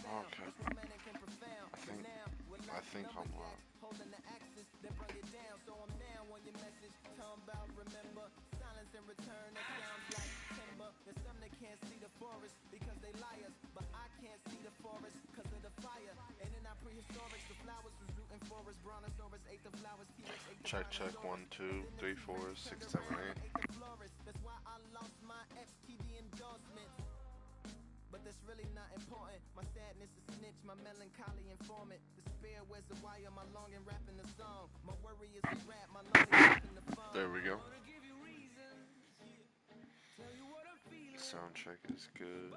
Okay. I think I'm live. Check, check. 1, 2, 3, 4, 6, 7, 8. There we go. Sound check is good.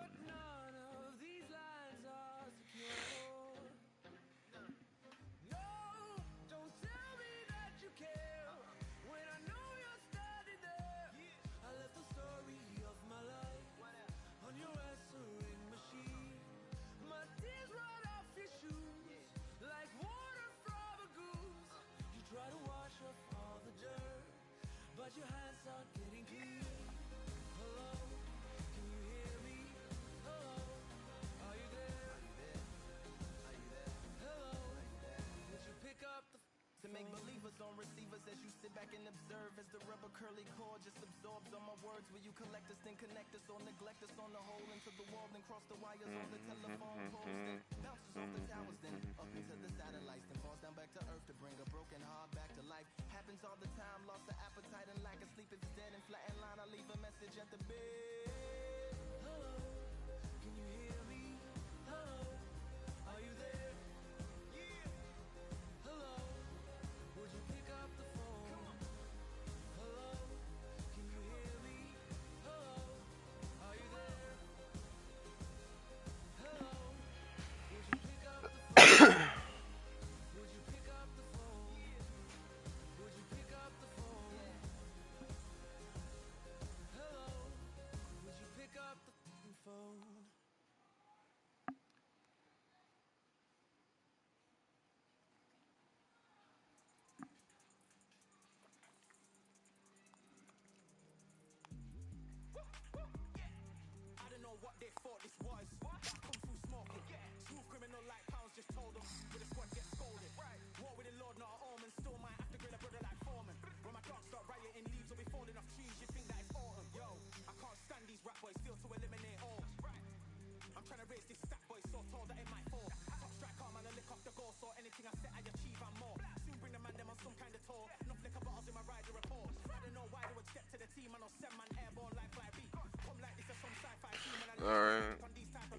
Alright,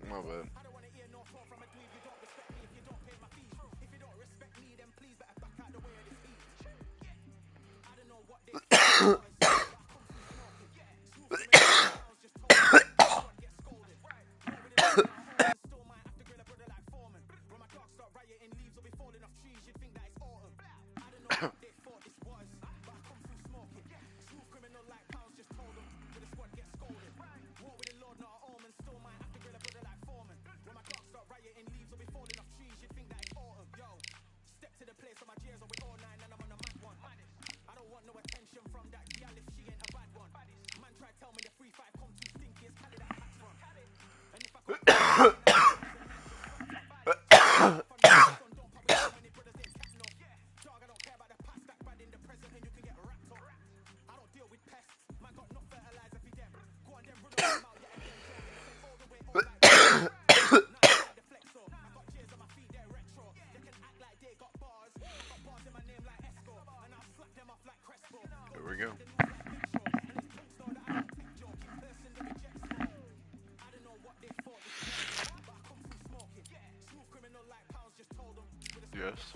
my bad. There we go. Yes.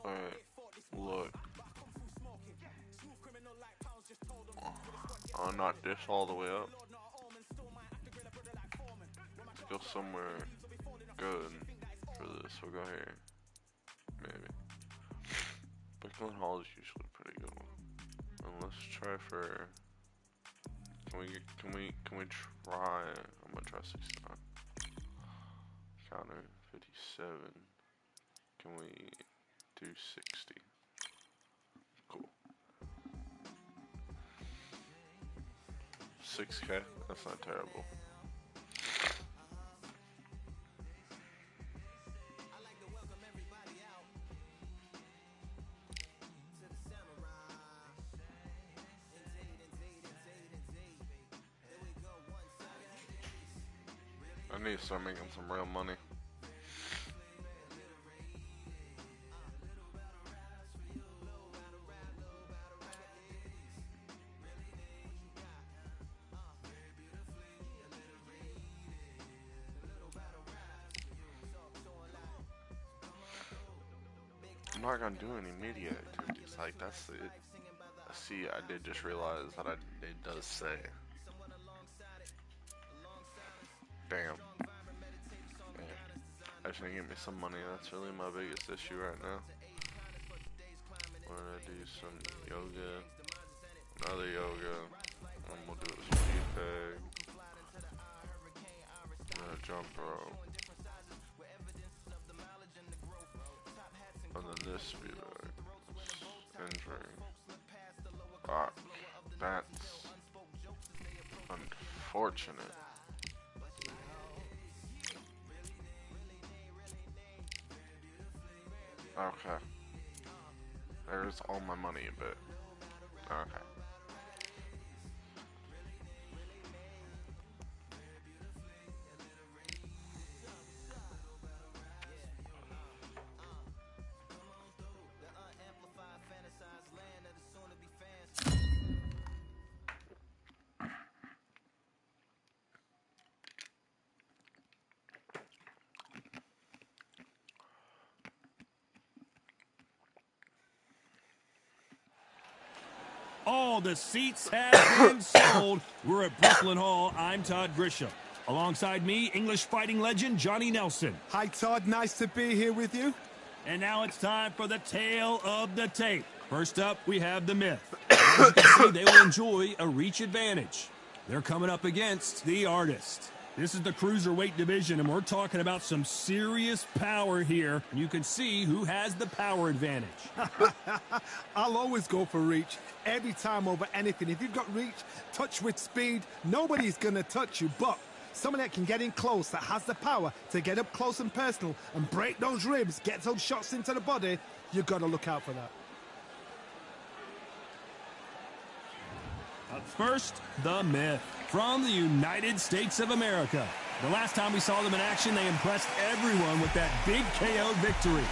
Alright, look. I'll knock this all the way up. Let's go somewhere good for this. We'll go here. Maybe. Brooklyn Hall is usually a pretty good one. And let's try for. Can we try? I'm gonna try 69. Counter 57. Can we do 60? Cool. 6K. That's not terrible. I need to start making some real money. I'm not gonna do any media activities, like that's it. See, I did just realize that it does say. Damn. I just need to get me some money, that's really my biggest issue right now. I'm gonna do some yoga, another yoga, and we'll do a speed peg, and a jump rope. And then this speed peg, injury. Fuck, that's unfortunate. Okay. There's all my money a bit. Okay. All the seats have been sold. We're at Brooklyn Hall. I'm Todd Grisham. Alongside me, English fighting legend Johnny Nelson. Hi, Todd. Nice to be here with you. And now it's time for the tale of the tape. First up, we have the Myth. As you can see, they will enjoy a reach advantage. They're coming up against the Artist. This is the cruiserweight division, and we're talking about some serious power here. And you can see who has the power advantage. I'll always go for reach every time over anything. If you've got reach, touch with speed, nobody's going to touch you. But someone that can get in close, that has the power to get up close and personal and break those ribs, get those shots into the body, you've got to look out for that. Up first, the Myth from the United States of America. The last time we saw them in action, they impressed everyone with that big KO victory.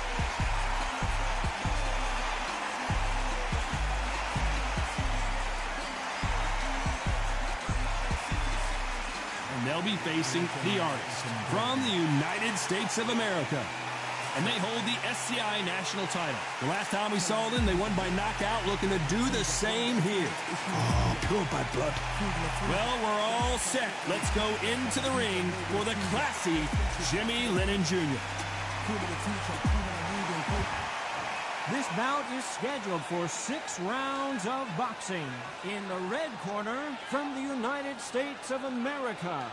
And they'll be facing the Artist from the United States of America. And they hold the SCI national title. The last time we saw them, they won by knockout, looking to do the same here. Oh, pure bad blood. Well, we're all set. Let's go into the ring for the classy Jimmy Lennon Jr. This bout is scheduled for 6 rounds of boxing. In the red corner, from the United States of America,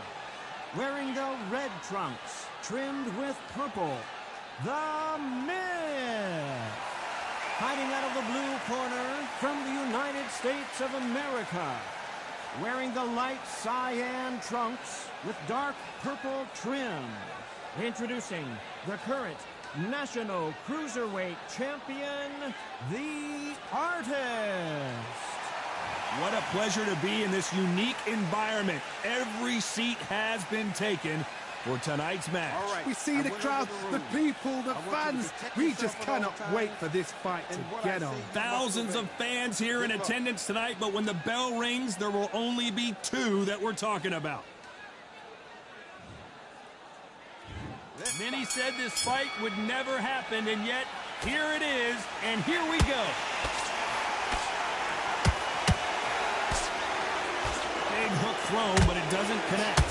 wearing the red trunks, trimmed with purple, the Myth. Fighting out of the blue corner, from the United States of America, wearing the light cyan trunks with dark purple trim. Introducing the current National Cruiserweight Champion, the Artist. What a pleasure to be in this unique environment. Every seat has been taken for tonight's match. Right. We see the crowd, the people, the fans. We just cannot wait for this fight to get on. Thousands of fans here in attendance tonight, but when the bell rings, there will only be 2 that we're talking about. Many said this fight would never happen, and yet here it is, and here we go. Big hook thrown, but it doesn't connect.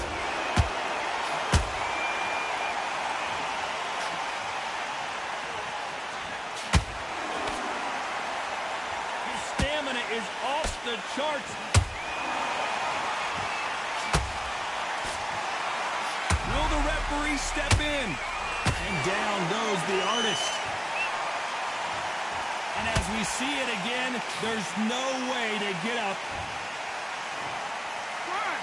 Is off the charts. Will the referee step in? And down goes the Artist. And as we see it again, there's no way to get up. 1,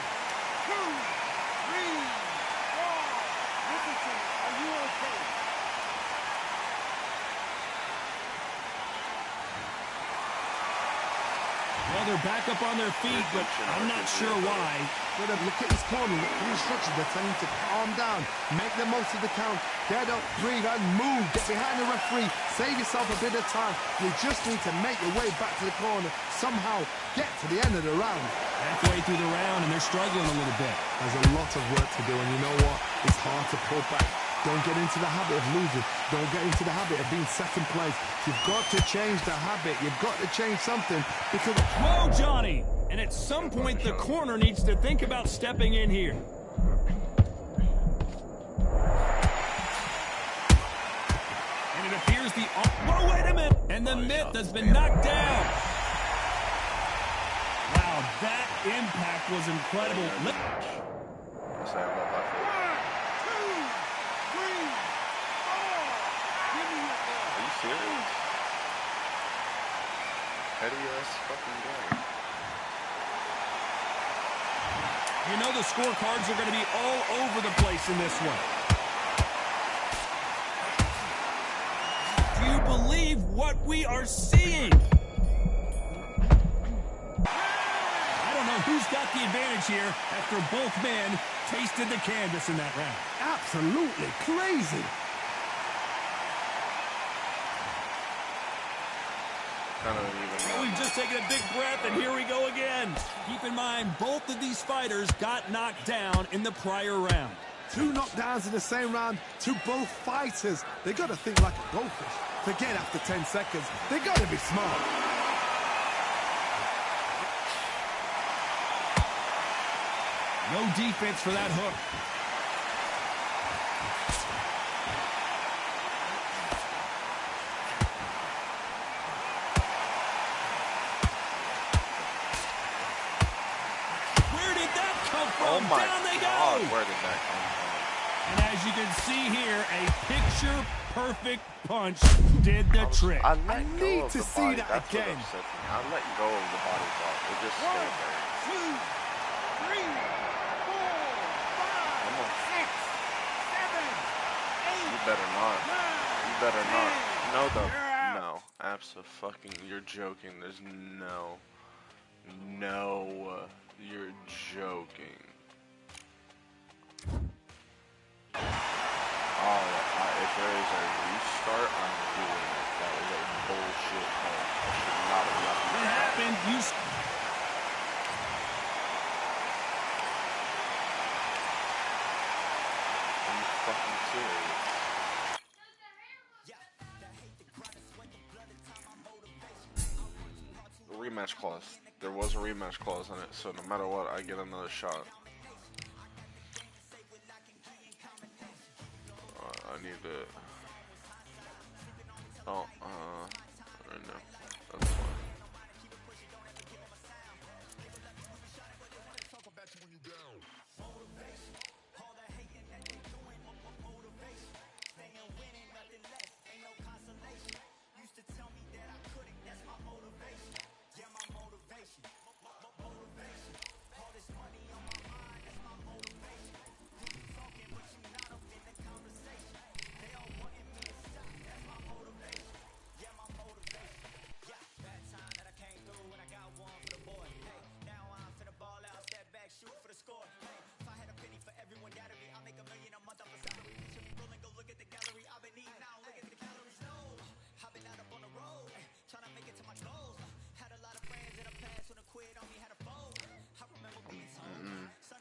Well, they're back up on their feet, but I'm not sure why. Look at his corner, look at the instructions. They're telling him to calm down, make the most of the count, get up, breathe, and move. Get behind the referee, save yourself a bit of time. You just need to make your way back to the corner, somehow get to the end of the round. Halfway through the round, and they're struggling a little bit. There's a lot of work to do, and you know what? It's hard to pull back. Don't get into the habit of losing. Don't get into the habit of being second place. You've got to change the habit. You've got to change something because... Whoa, Johnny! And at some point, the corner needs to think about stepping in here. And it appears the... Whoa, wait a minute! And the myth has been knocked down. Wow, that impact was incredible. Serious? Heady-ass fucking game. You know the scorecards are going to be all over the place in this one. Do you believe what we are seeing? I don't know who's got the advantage here after both men tasted the canvas in that round. Absolutely crazy. We've just taken a big breath, and here we go again. Keep in mind, both of these fighters got knocked down in the prior round. 2 knockdowns in the same round to both fighters. They got to think like a goldfish. Forget after 10 seconds. They got to be smart. No defense for that hook. Oh my God, where did that come from? And as you can see here, a picture-perfect punch did the trick. I need to see that again. I let go of the body block. It just stayed there. 1, 2, 3, 4, 5, 6, 7, 8. You better not. You better not. No, though. No. Abso-fucking. You're joking. There's no. No. You're joking. If there is a restart, I'm doing it. That was a bullshit call. I should not have left. What happened? Are you fucking serious? Rematch clause. There was a rematch clause in it, so no matter what, I get another shot. I need to. Oh, right now. That's fine.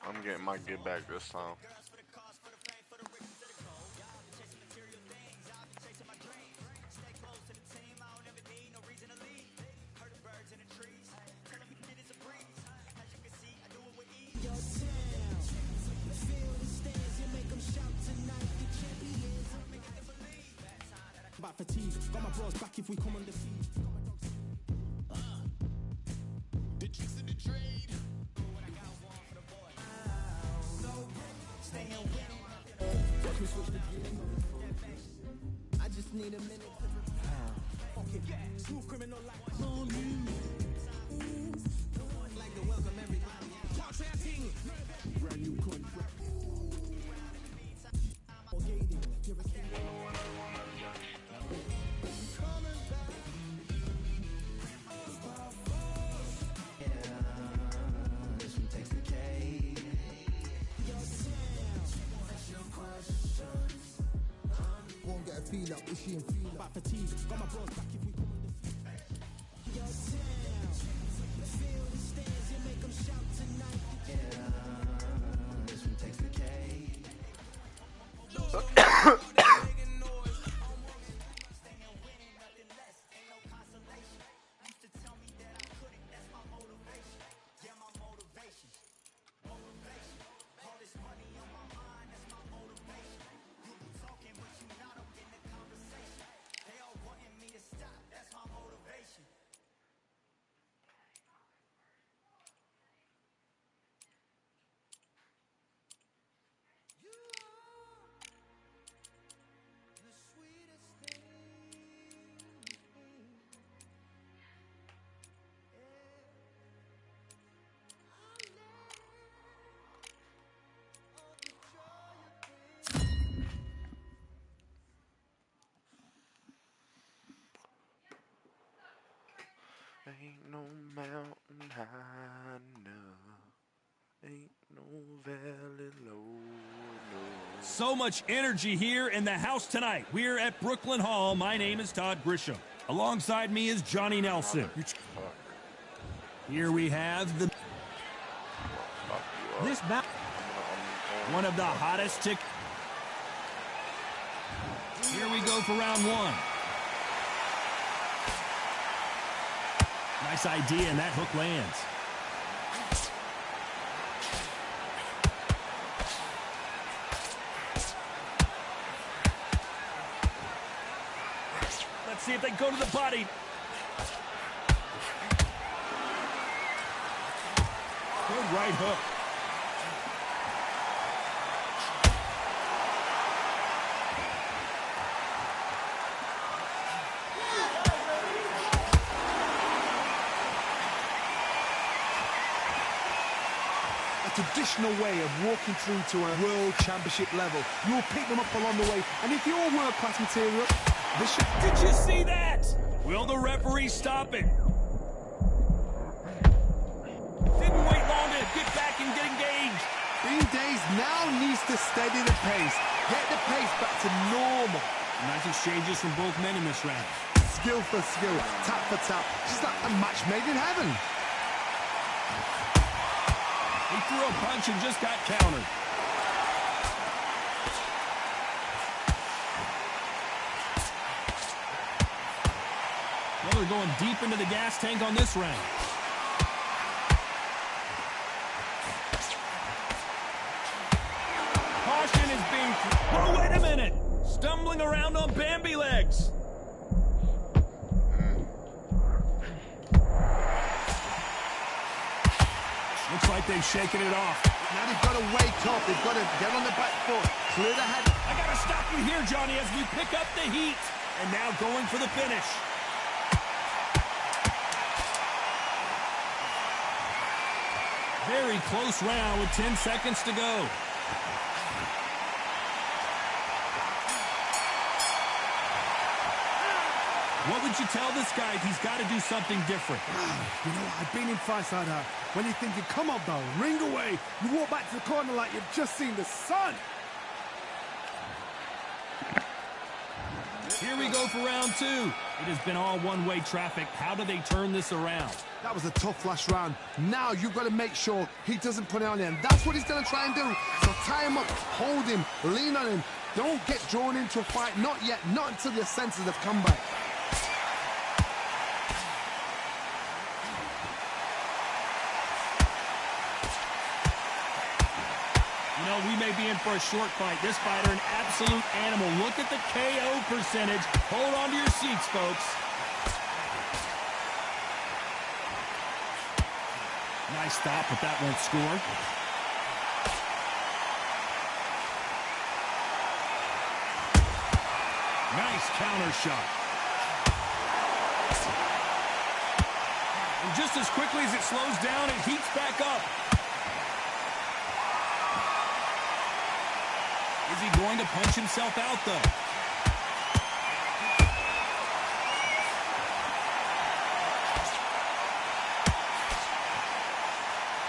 I'm getting my get back this time. About fatigue, got my bros back if we come on the feed. The tricks in the trade. I just need a minute to fuck it. Smooth criminal like no news. Like to welcome everybody. Watch that thing. feel up, is she in feel up? Back fatigue, got my bros back if we come on the Yo, Sam, feel the stands, you make them shout tonight. Yeah, this one takes the cake. Ain't no mountain high enough. Ain't no valley low enough. So much energy here in the house tonight. We're at Brooklyn Hall. My name is Todd Grisham. Alongside me is Johnny Nelson. Here we have the... This bout. One of the hottest tick. Here we go for round one. Nice idea, and that hook lands. Let's see if they go to the body. Good right hook. Traditional way of walking through to a world championship level. You'll pick them up along the way, and if you're world-class material, this should... Did you see that? Will the referee stop it? Didn't wait long to get back and get engaged. Bean Days now needs to steady the pace, get the pace back to normal. Nice exchanges from both men in this round. Skill for skill, tap for tap, just like a match made in heaven. He threw a punch and just got countered. Well, they're going deep into the gas tank on this round. Caution is being... Oh, wait a minute! Stumbling around on Bambi legs. Looks like they've shaken it off. Now they've got to wake up. They've got to get on the back foot. Clear the head. I got to stop you here, Johnny, as we pick up the heat. And now going for the finish. Very close round with 10 seconds to go. What would you tell this guy? He's got to do something different. You know, I've been in fights like that. When you're thinking, come on, though, ring away. You walk back to the corner like you've just seen the sun. Here we go for round two. It has been all one-way traffic. How do they turn this around? That was a tough last round. Now you've got to make sure he doesn't put it on him. That's what he's going to try and do. So tie him up, hold him, lean on him. Don't get drawn into a fight. Not yet. Not until your senses have come back. You know, we may be in for a short fight. This fighter, an absolute animal. Look at the KO percentage. Hold on to your seats, folks. Nice stop, but that won't score. Nice counter shot. And just as quickly as it slows down, it heats back up. Is he going to punch himself out, though?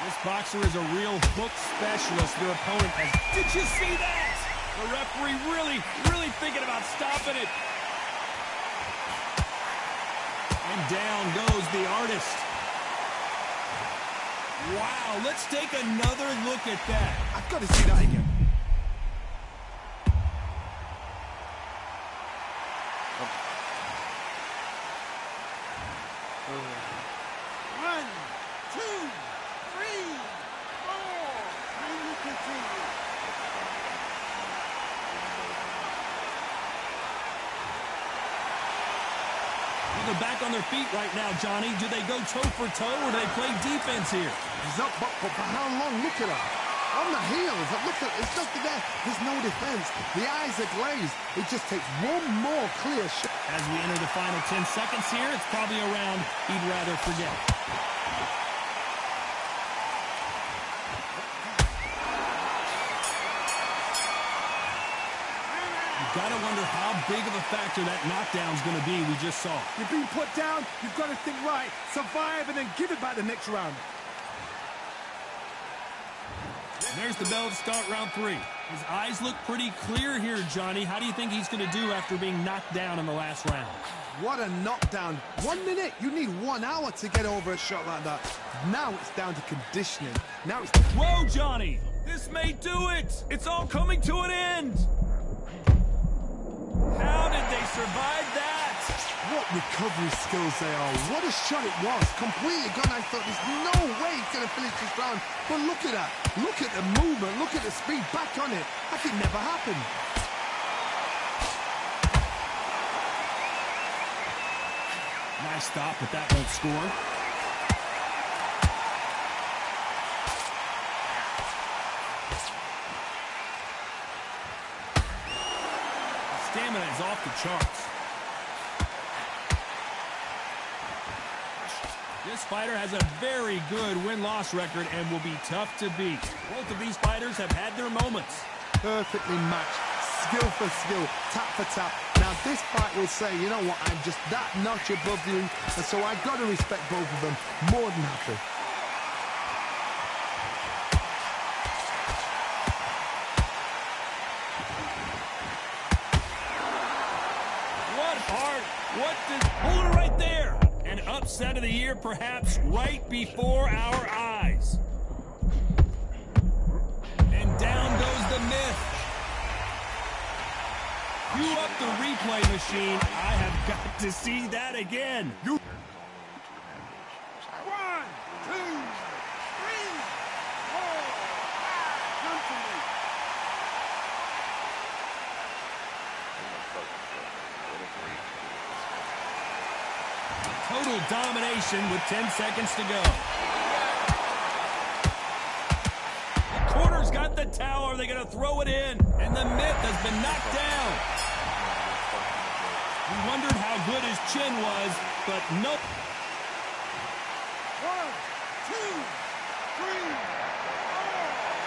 This boxer is a real hook specialist. Their opponent has... Did you see that? The referee really thinking about stopping it. And down goes the artist. Wow, let's take another look at that. I've got to see that again. One, two, three, four. And we continue. They're back on their feet right now, Johnny. Do they go toe for toe or do they play defense here? He's up, but for how long? Look at her. On the heels. Look at it's not there. There's no defense. The eyes are glazed. It just takes one more clear shot. As we enter the final 10 seconds here, it's probably a round he'd rather forget. Gotta wonder how big of a factor that knockdown's gonna be we just saw. You're being put down, you've got to think right, survive and then give it back the next round. There's the bell to start round 3. His eyes look pretty clear here, Johnny. How do you think he's gonna do after being knocked down in the last round? What a knockdown. 1 minute, you need 1 hour to get over a shot like that. Now it's down to conditioning. Now it's... Whoa, Johnny! This may do it! It's all coming to an end! How did they survive that? What recovery skills they are. What a shot it was. Completely gone. I thought there's no way he's going to finish this round. But look at that. Look at the movement. Look at the speed. Back on it. Like it never happened. Nice stop, but that won't score. Stamina is off the charts. This fighter has a very good win-loss record and will be tough to beat. Both of these fighters have had their moments. Perfectly matched. Skill for skill. Tap for tap. Now this fight will say, you know what, I'm just that notch above you. And so I've got to respect both of them. More than happy. Hold it right there. An upset of the year, perhaps, right before our eyes. And down goes the myth. Cue up the replay machine. I have got to see that again. 1, 2, 3, 4, 5. Come to me. Total domination with 10 seconds to go. The corner's got the towel. Are they going to throw it in? And the myth has been knocked down. We wondered how good his chin was, but nope. 1, 2, 3, 4, 5,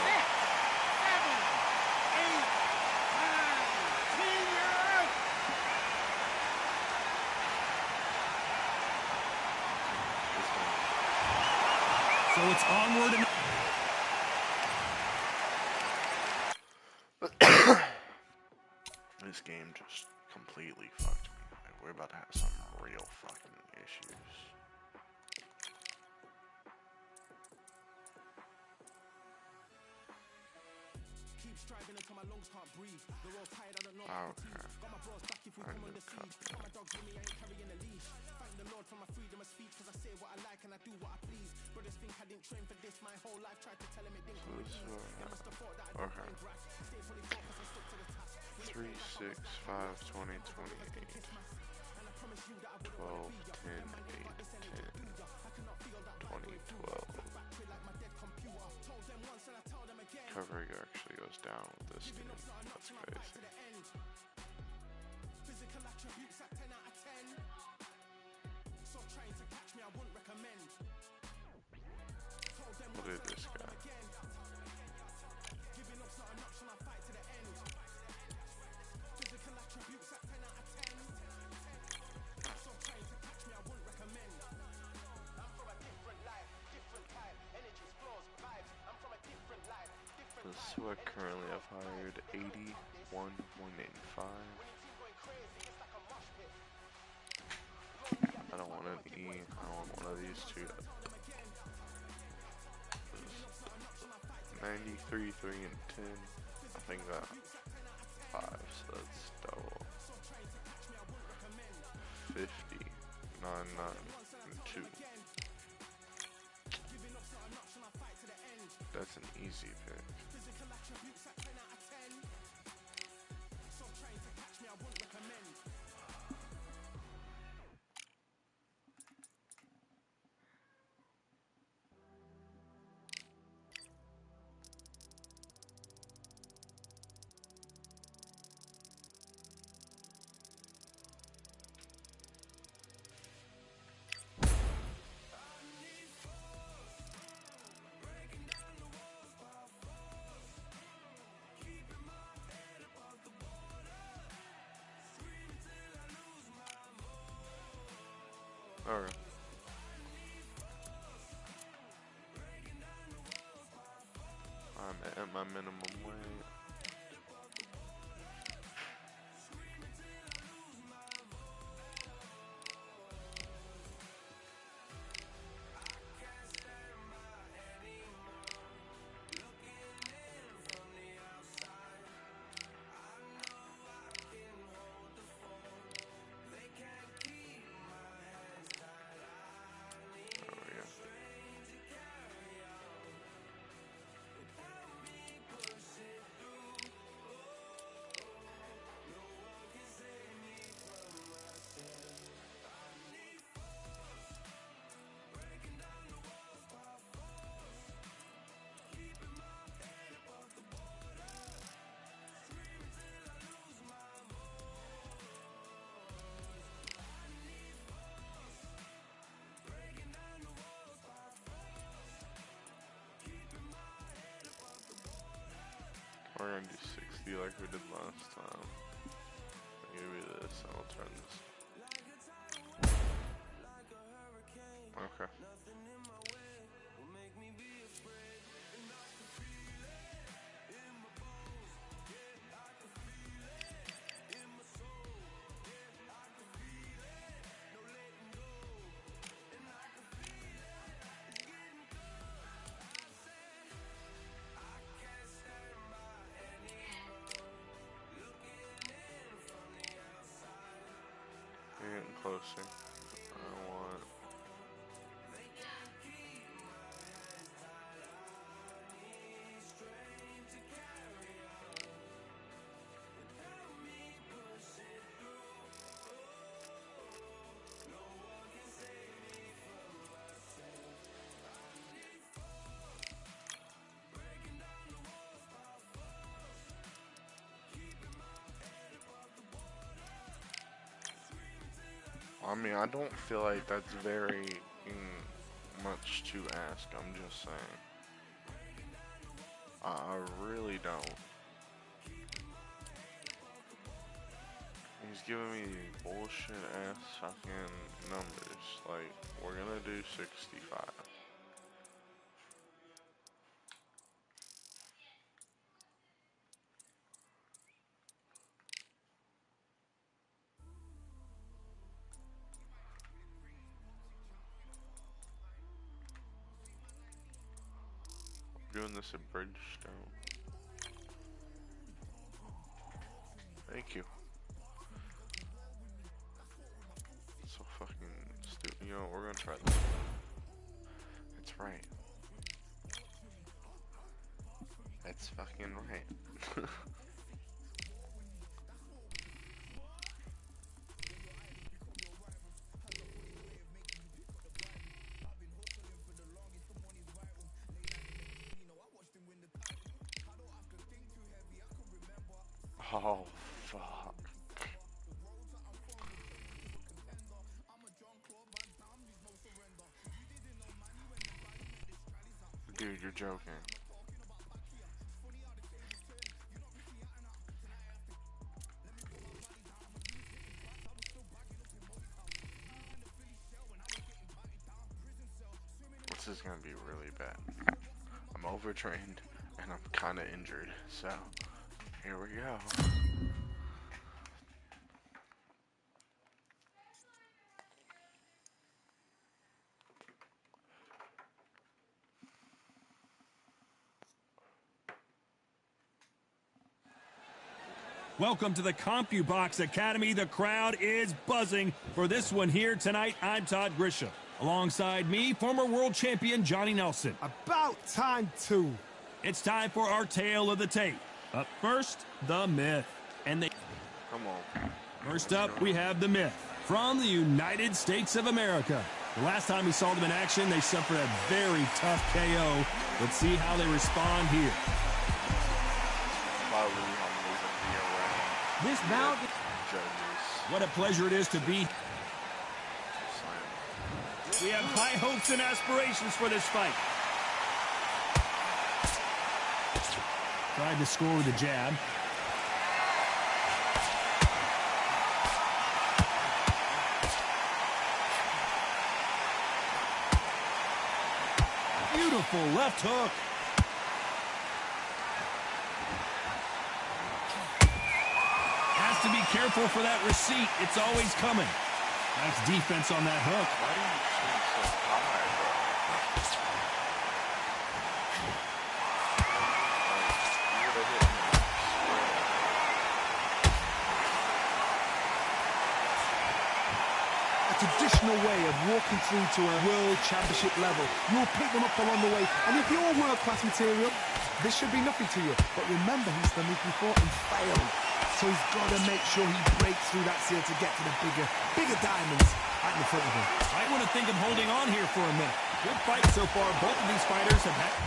6, 7, 8, 9, 10. You're out. So it's onward and... This game just completely fucked me. Like, we're about to have some real fucking issues. Keep striving until my lungs can't breathe. The road tired, I don't know. Okay. Got my bros back if we come on the feed. Got my dogs with me, I ain't carrying a leash. Thank the Lord for my freedom of speech, cause I say what I like and I do what I please. Brothers think I didn't train for this my whole life. Tried to tell him it didn't come with ease. They must have thought that I didn't mind grass. Stay fully focused and stuck to the task. 3, 6, 5, 20, 28. 12, 10, 8, 10, 20, 12. Recovery actually goes down with this team. That's crazy. Physical attributes at 10 out of 10. So trying to catch me, I wouldn't recommend. Look at this guy. Giving up's not an option, I'll fight to the end. Physical attributes at 10 out of 10. So trying to catch me, I wouldn't recommend. I'm from a different life, different type. Energies, flows, vibes. I'm from a different life. This is who I currently have hired. 81, 185. of these two. 93, 3, and 10. I think that 5, so that's double. 50, 9, 9, and 2. That's an easy pick. Alright. I'm at my minimum weight. There we go. We're gonna do 60 like we did last time. I'll give you this and I'll turn this. Okay. You're getting closer. I want. I mean, I don't feel like that's very much to ask. I'm just saying. I really don't. He's giving me bullshit ass fucking numbers. Like, we're gonna do 65. Doing this at Bridgestone. Thank you. So fucking stupid. You know what, we're gonna try this. It's right. It's fucking right. Oh, fuck. Dude, you're joking. This is gonna be really bad. I'm overtrained and I'm kinda injured, so here we go. Welcome to the CompuBox Academy. The crowd is buzzing for this one here tonight. I'm Todd Grisham. Alongside me, former world champion Johnny Nelson. About time, too. It's time for our tale of the tape. Up first, the myth. And they... Come on. First up, we have the myth from the United States of America. The last time we saw them in action, they suffered a very tough KO. Let's see how they respond here. This bout... What a pleasure it is to be. We have high hopes and aspirations for this fight. Tried to score with a jab. Beautiful left hook. Has to be careful for that receipt. It's always coming. Nice defense on that hook. Why do you swing so high, bro? You would have hit me. A traditional way of walking through to a world championship level. You'll pick them up along the way, and if you're world-class material, this should be nothing to you. But remember, he's done this before and failed. So he's got to make sure he breaks through that seal to get to the bigger diamonds right in front of him. I want to think of holding on here for a minute. Good fight so far. Both of these fighters have had...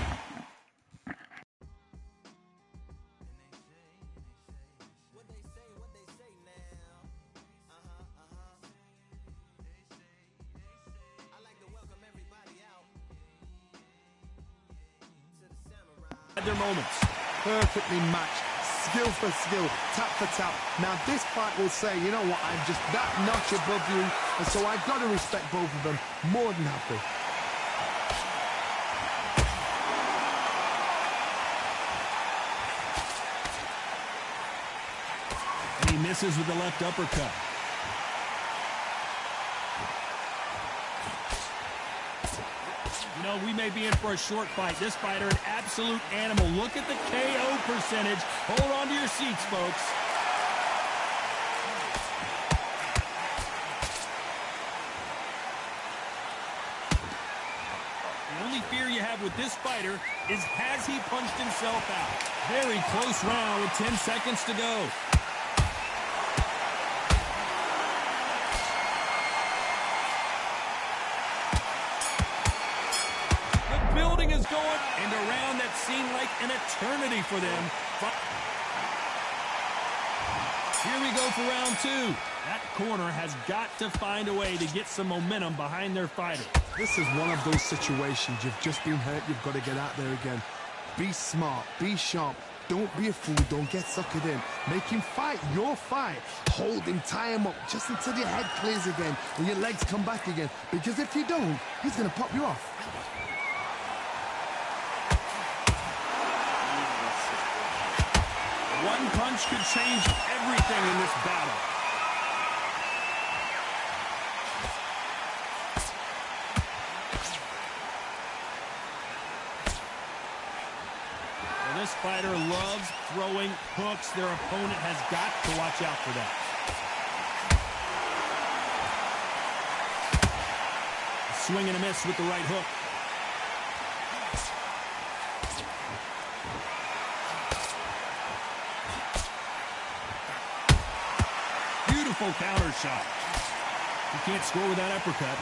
their moments. Perfectly matched. Skill for skill, tap for tap. Now this fight will say, you know what, I'm just that notch above you, and so I've got to respect both of them. More than happy. And he misses with the left uppercut. You know, we may be in for a short fight. This fighter, an absolute animal. Look at the KO percentage. Hold on to your seats, folks. The only fear you have with this fighter is, has he punched himself out? Very close round with 10 seconds to go. Is going, and a round that seemed like an eternity for them. Here we go for round two. That corner has got to find a way to get some momentum behind their fighter. This is one of those situations. You've just been hurt. You've got to get out there again. Be smart. Be sharp. Don't be a fool. Don't get suckered in. Make him fight your fight. Hold him. Tie him up just until your head clears again and your legs come back again. Because if you don't, he's going to pop you off. One punch could change everything in this battle. Well, this fighter loves throwing hooks. Their opponent has got to watch out for that. A swing and a miss with the right hook. Counter shot. He can't score with that uppercut.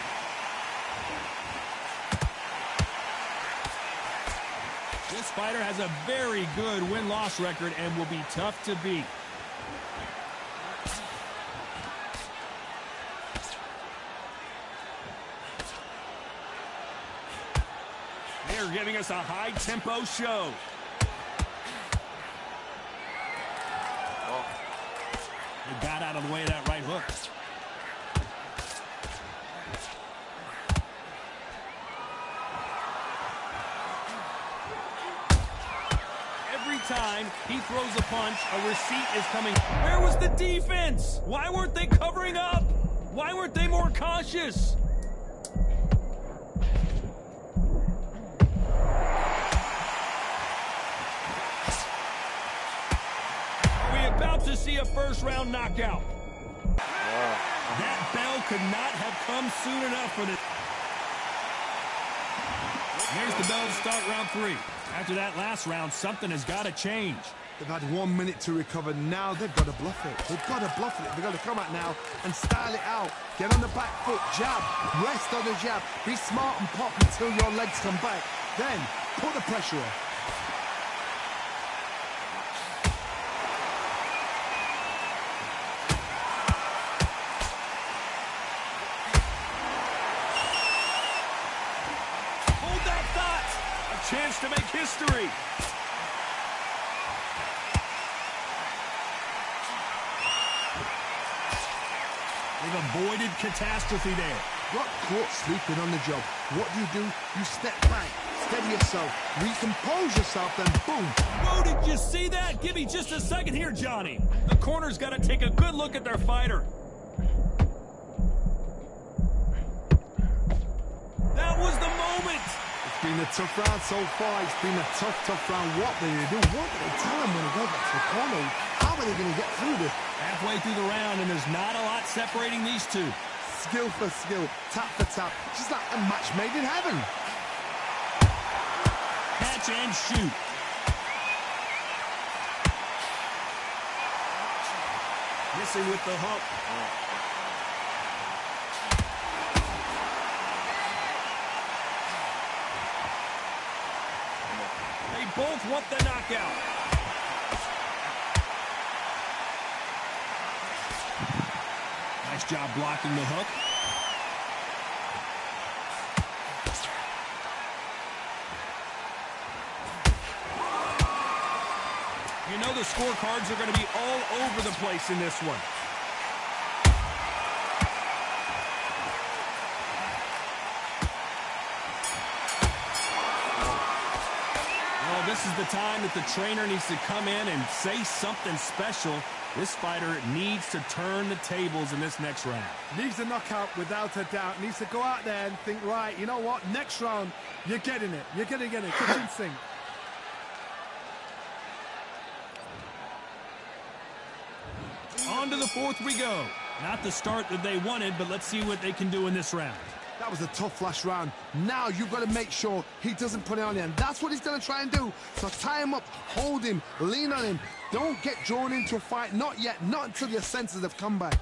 This fighter has a very good win-loss record and will be tough to beat. They're giving us a high-tempo show. They got out of the way of that right hook. Every time he throws a punch, a receipt is coming. Where was the defense? Why weren't they covering up? Why weren't they more cautious? Are we about to see a first-round knockout. That bell could not have come soon enough for this. There's the bell to start round 3. After that last round, something has got to change. They've had 1 minute to recover. Now they've got to bluff it. They've got to bluff it. They've got to come out now and style it out. Get on the back foot, jab, rest on the jab. Be smart and pop until your legs come back. Then put the pressure on. Hold that thought. A chance to make history. They've avoided catastrophe there. Got caught sleeping on the job. What do? You step back, steady yourself, recompose yourself, then boom. Whoa, did you see that? Give me just a second here, Johnny. The corner's got to take a good look at their fighter. That was the moment. It's been a tough round so far. It's been a tough round. What did they do? What did they tell them when they go back to the corner? How are they going to get through this? Halfway through the round, and there's not a lot separating these two. Skill for skill, tap for tap. Just like a match made in heaven. Catch and shoot. Missing with the hook. They both want the knockout. Nice job blocking the hook. You know the scorecards are going to be all over the place in this one. Well, this is the time that the trainer needs to come in and say something special. This fighter needs to turn the tables in this next round. Needs a knockout without a doubt. Needs to go out there and think, right, you know what? Next round, you're getting it. You're going to get it. Kitchen sink. On to the fourth we go. Not the start that they wanted, but let's see what they can do in this round. That was a tough last round. Now you've got to make sure he doesn't put it on you. And that's what he's going to try and do. So tie him up, hold him, lean on him. Don't get drawn into a fight. Not yet. Not until your senses have come back.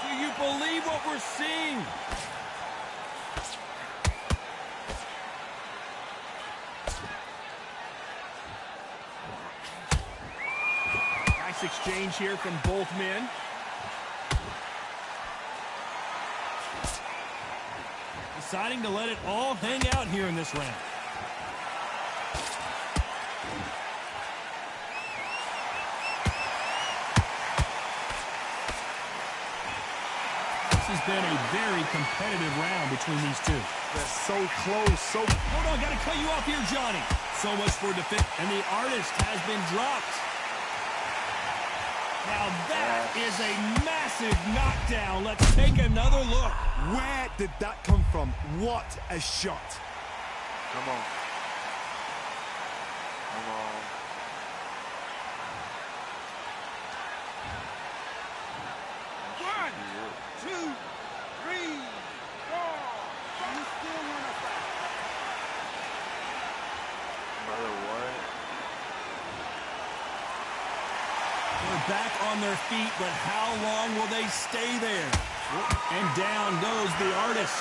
Do you believe what we're seeing? Nice exchange here from both men. Deciding to let it all hang out here in this round. This has been a very competitive round between these two. They're so close, so... Hold on, gotta cut you off here, Johnny. So much for defense, and the artist has been dropped. Now that is a massive knockdown. Let's take another look. Where did that come from? What a shot. Come on. Come on. One, two, three, four. You still want to fight? Brother, what? They're back on their feet, but how long will they stay there? And down goes the artist.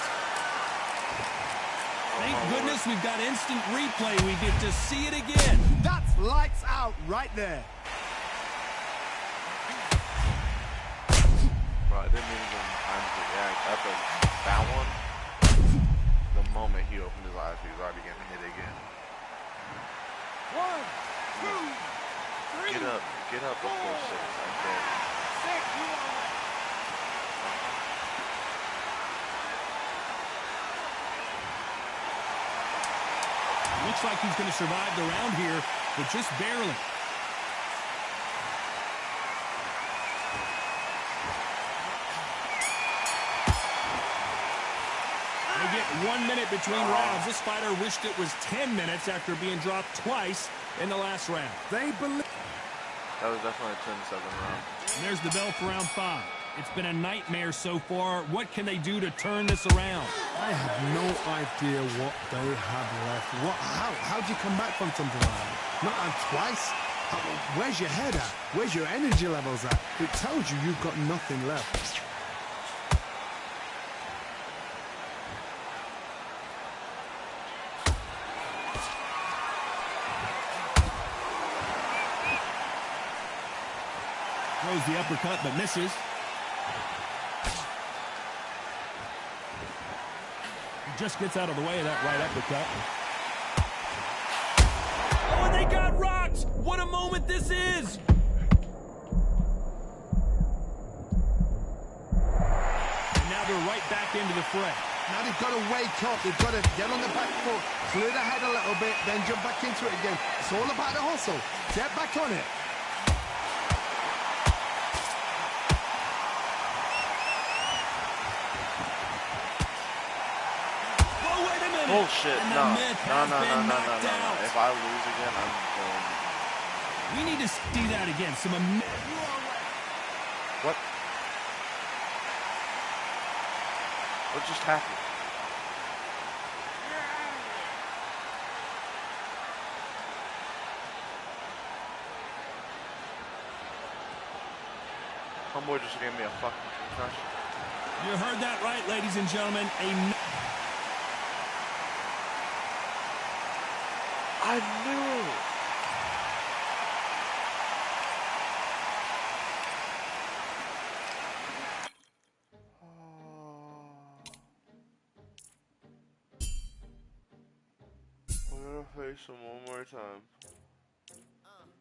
Thank goodness we've got instant replay. We get to see it again. That's lights out right there. Bro, I didn't even give him time to react. After that one, the moment he opened his eyes, he was already getting hit again. 1, 2, 3, Get up before 6. I dare you. 6. You are right. Looks like he's going to survive the round here, but just barely. 1 minute between rounds. This fighter wished it was 10 minutes after being dropped twice in the last round. They believe. That was definitely a 10-7 round. And there's the bell for round 5. It's been a nightmare so far. What can they do to turn this around? I have no idea what they have left. How do you come back from something like that? Not on twice? Where's your head at? Where's your energy levels at? It tells you you've got nothing left. Throws the uppercut but misses. He just gets out of the way of that right uppercut. Oh, and they got rocked! What a moment this is! And now they're right back into the fray. Now they've got to wake up. They've got to get on the back foot, clear the head a little bit, then jump back into it again. It's all about the hustle. Get back on it. Bullshit. And No. the myth has been knocked out. If I lose again, I'm going. We need to see that again. What? What just happened? Homeboy just gave me a fucking concussion. You heard that right, ladies and gentlemen. I knew it. We're gonna face him one more time.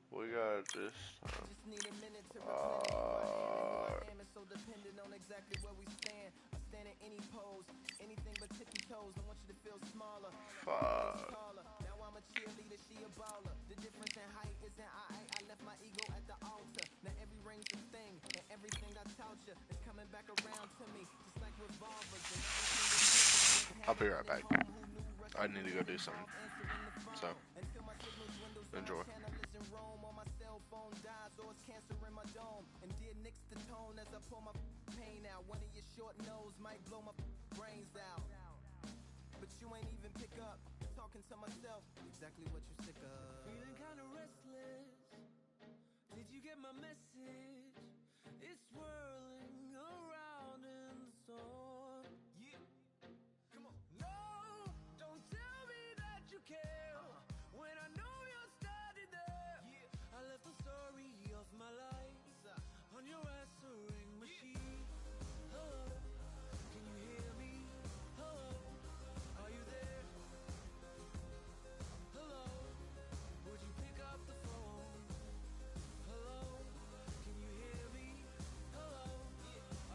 We got this time. Fuck. I'll be right back. I need to go do something. So, enjoy. But you ain't even pick up. Talking to myself, exactly what you sick of. Feeling kind of restless. Did you get my message? It's swirling around in the storm. Yeah. Come on. No, don't tell me that you care. When I know you're standing there. Yeah. I left the story of my life on your answering machine. Hello, can you hear me? Hello, are you there? Hello, would you pick up the phone? Hello, can you hear me? Hello,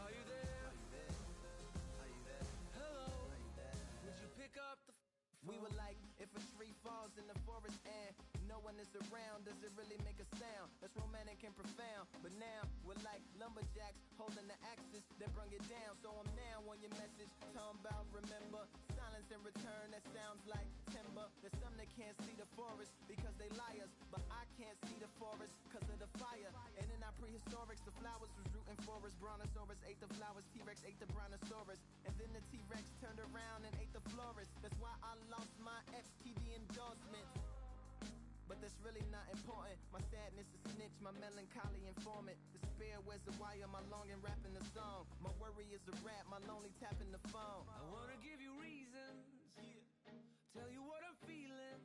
are you there? Hello, would you pick up the phone? We were like, if a tree falls in the forest and no one is around, does it really make a sound? That's romantic and profound. But now we're like lumberjacks holding the axes that bring it down. So I'm now on your message, talking about remember silence in return. That sounds like timber. There's some that can't see the forest because they liars, but I can't see the forest because of the fire. And in our prehistorics, the flowers was rooting for us. Brontosaurus ate the flowers, T-Rex ate the brontosaurus, and then the T-Rex turned around and ate the florist. That's why I lost my FTD endorsements. But that's really not important. My sadness is snitch, my melancholy informant. Despair wears the wire, my longing rapping the song. My worry is a rap, my lonely tapping the phone. I wanna give you reasons, tell you what I'm feeling,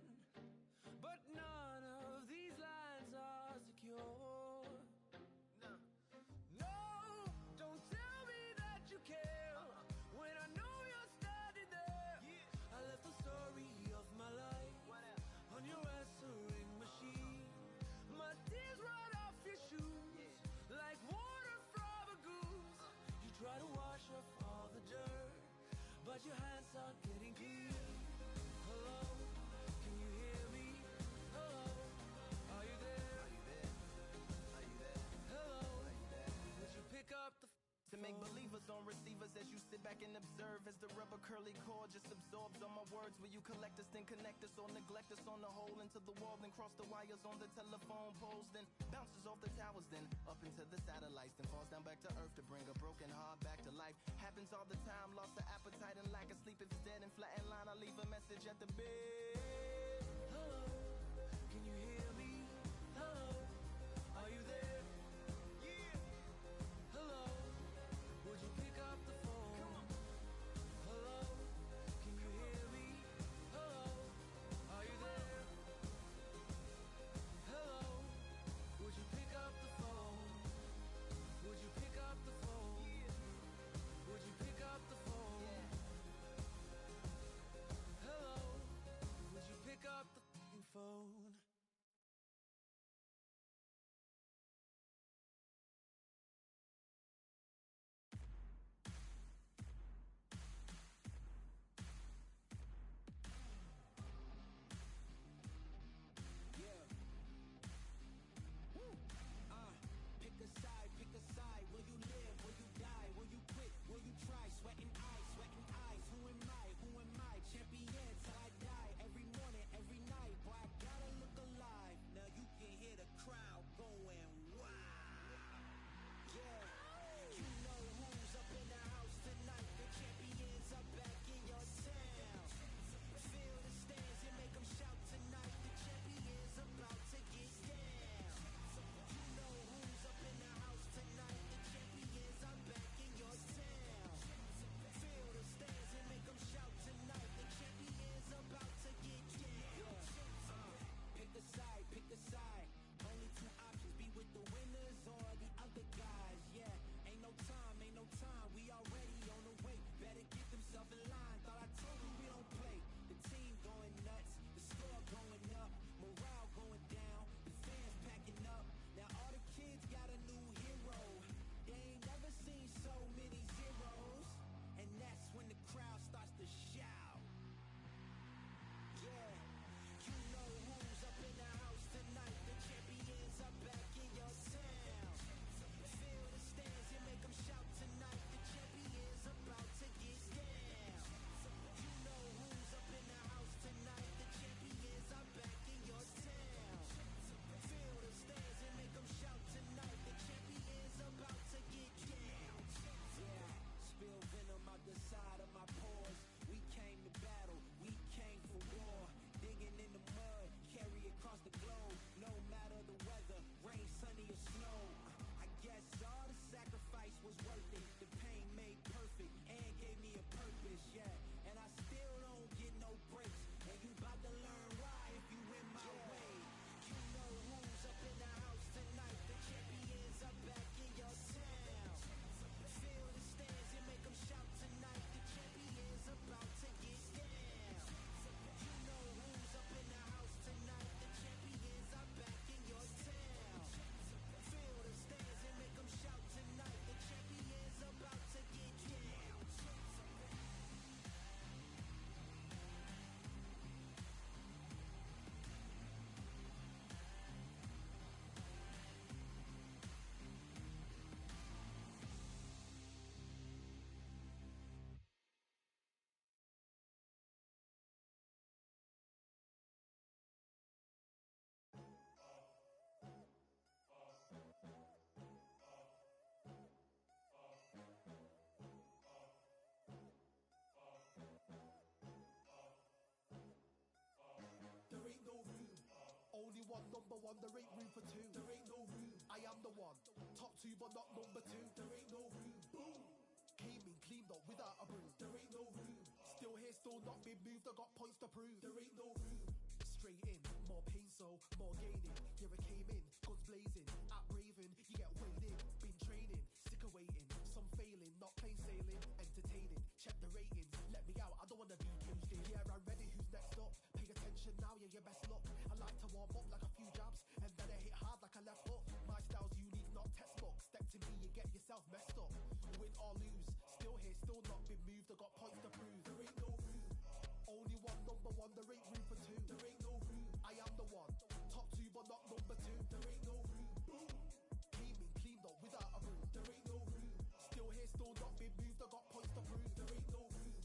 but none of these lines are secure. No, don't tell me that you care when I know you're standing there. I left the story of my life on your answering machine. My tears run off your shoes like water from a goose. You try to wash off all the dirt, but your hands aren't getting clean. Hello, as the rubber curly cord just absorbs all my words. Will you collect us, then connect us, or neglect us on the hole into the wall, then cross the wires on the telephone poles, then bounces off the towers, then up into the satellites, then falls down back to earth to bring a broken heart back to life. Happens all the time, lost the appetite and lack of sleep. If it's dead and flat in line, I leave a message at the bed. Hello, can you hear me? Hello, are you there? Yeah. Hello, would you pick up the phone? Come on. Hello, can you hear me? Hello, are you there? Hello, would you pick up the phone? Would you pick up the phone? Yeah. Would you pick up the phone? Yeah. Hello, would you pick up the phone? Pick a side. Will you live? Will you die? Will you quit? Will you try? Sweating eyes. Who am I? Who am I? Champion till I die. Every morning, every night. Boy, I gotta look alive. Now you can hear the crowd going wow. Yeah. You know who's up in the house tonight. The champions are back in your town. Feel the stands and make them shout tonight. The champions about to get down. You know who's up in the house tonight. The champions are back in your town. Feel the stands and make them shout tonight. The champions about to get down. Pick a side. Only two options, be with the winners or the other guys. Yeah, ain't no time. We already on the way. Better get themselves in line. Thought I told you we don't play. The team going nuts, the score going up, morale going down, the fans packing up. Now all the kids got a new hero. They ain't never seen so many zeros. And that's when the crowd starts to shout. Yeah, you know who's up in the house tonight. The champions are back in your town. Feel the stands and make them shout tonight. The champions about to get down. You know who's up in the house tonight. The champions are back in your town. Feel the stands and make them shout tonight. The champions about to get down. Yeah, spill venom out the side of my pores. We came to battle, we came for war. Digging in the mud, carry across the globe. No matter the weather, rain, sunny or snow. I guess all the sacrifice was worth it. The pain made perfect and gave me a purpose, yeah. And I still don't get no breaks. And you about to learn why if you in my way. You know who's up in the house tonight. The champions are back in your town. Feel the stands and make them shout tonight. The champions about to get down. You know who's up in the house tonight. The champions are back in your town. Feel the stands and make them shout tonight. The champions about to get down. There ain't no room. Only one number one, there ain't room for two. There ain't no room. I am the one. Top two, but not number two. There ain't no room. Boom. Came in, cleaned up without a broom. There ain't no room. Still here, still not been moved. I got points to prove. There ain't no room. Straight in, more pain, so more gaining. Here I came in, guns blazing. At Raven, you get weighed in. Been training, sick of waiting. Some failing, not plain sailing. Entertaining, check the ratings. Let me out, I don't wanna be caged in. Yeah, I'm ready, who's next up? Pay attention now, yeah, your best luck. I like to warm up like a few jabs, and then I hit hard like a left hook. My style's unique, not textbook. Step to me, you get yourself messed up. Win or lose, still here, still not been moved. I got points to prove. There ain't no room. Only one number one, there ain't room for two. There ain't no room. I am the one. Top two, but not number two. There ain't no room. Boom. Came in, cleaned up without a broom. There ain't no room. Still here, still not been moved. I got points to prove. There ain't no room.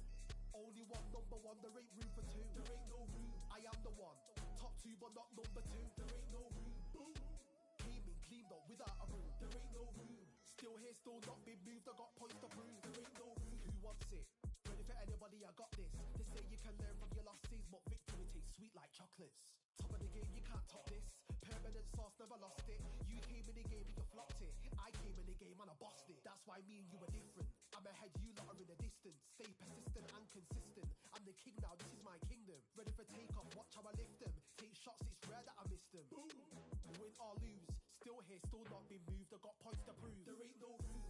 number one, there ain't room for two. There ain't no room. I am the one. Top two, but not number two. There ain't no room. Boom. Came in clean though, without a room. There ain't no room. Still here, still not been moved. I got points to prove. There ain't no room. Who wants it? Ready for anybody? I got this. They say you can learn from your losses, but victory tastes sweet like chocolates. Top of the game, you can't top this. Permanent sauce, never lost it. You came in the game and you flopped it. I came in the game and I bossed it. That's why me and you are different. I'm ahead, you lot are in the distance. Stay persistent and consistent. I'm the king now, this is my kingdom. Ready for takeoff, watch how I lift them. Take shots, it's rare that I miss them. Boom. Win or lose, still here, still not been moved. I got points to prove. There ain't no room.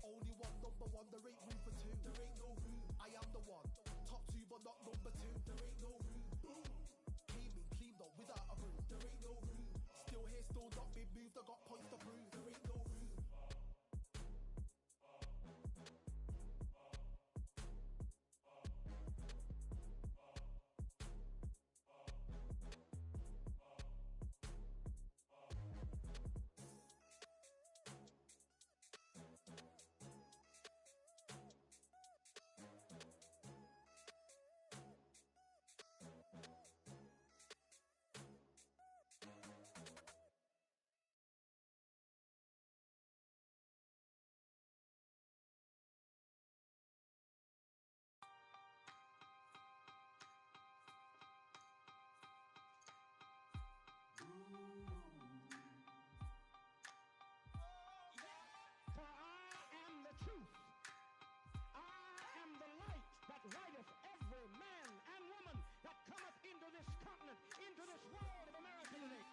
Only one, number one, there ain't room for two. There ain't no room. I am the one. Top two, but not number two. There ain't no room. Boom. Came in clean though, without a room. There ain't no room. Still here, still not been moved. I got points to prove. There ain't no room. For I am the truth. I am the light that lighteth every man and woman that cometh into this continent, into this world of America today.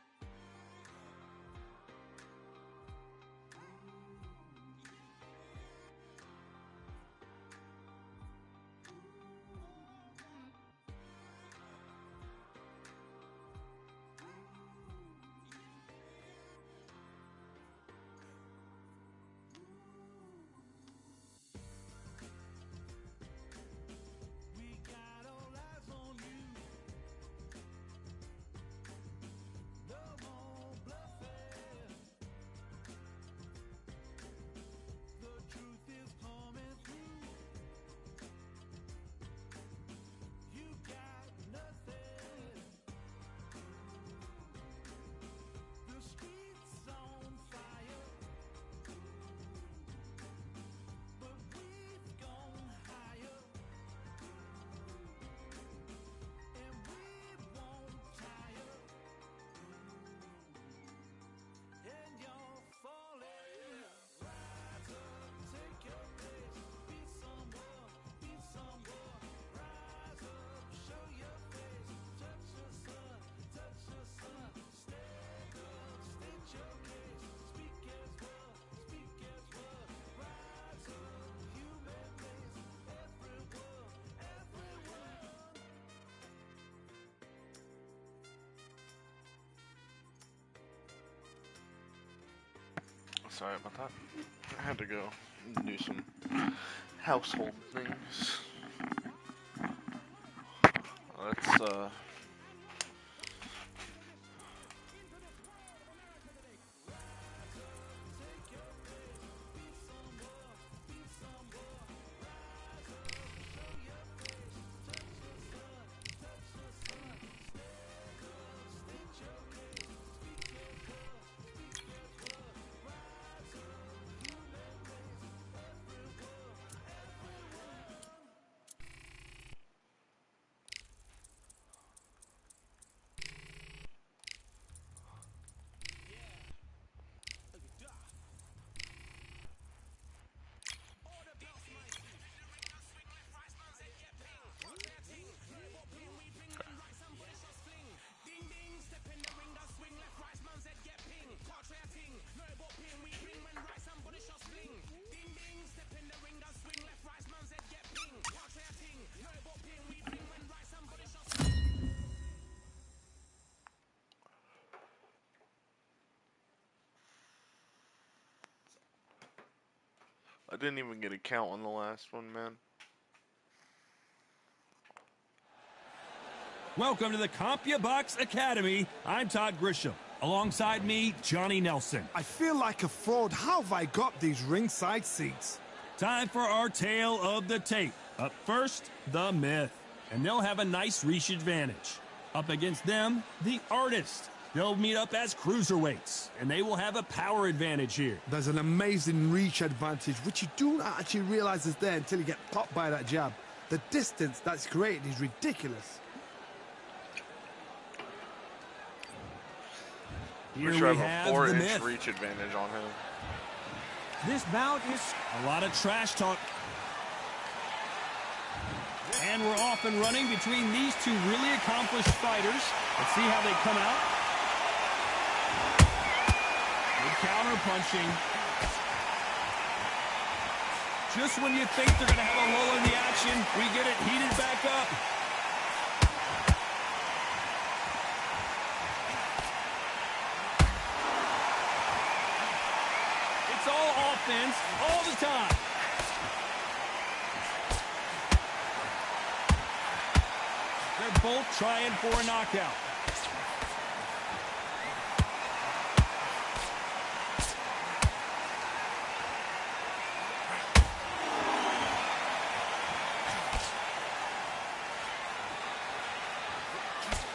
We got all eyes on you. No more bluffing. The truth is coming through. You got nothing. The streets on fire, but we've gone higher. And we won't tire. And you're falling. Rise up, take your place. Be someone, be someone. Rise up, show your face. Touch your sun, touch your sun. Stand up, state your case. Speak as one, speak as one. Rise up, human race. Everyone, everyone. Sorry about that. I had to go and do some household things. Let's I didn't even get a count on the last one, man. Welcome to the CompuBox Academy. I'm Todd Grisham. Alongside me, Johnny Nelson. I feel like a fraud. How have I got these ringside seats? Time for our tale of the tape. Up first, the myth. and they'll have a nice reach advantage. Up against them, the Artist. They'll meet up as cruiserweights, and they will have a power advantage here. There's an amazing reach advantage, which you don't actually realize is there until you get popped by that jab. The distance that's created is ridiculous. Here We we should have have a the 4-inch Myth. reach advantage on him. This bout is A lot of trash talk. And we're off and running between these two really accomplished fighters. Let's see how they come out. Good counter punching. Just when you think they're going to have a lull in the action, we get it heated back up. It's all offense all the time. They're both trying for a knockout.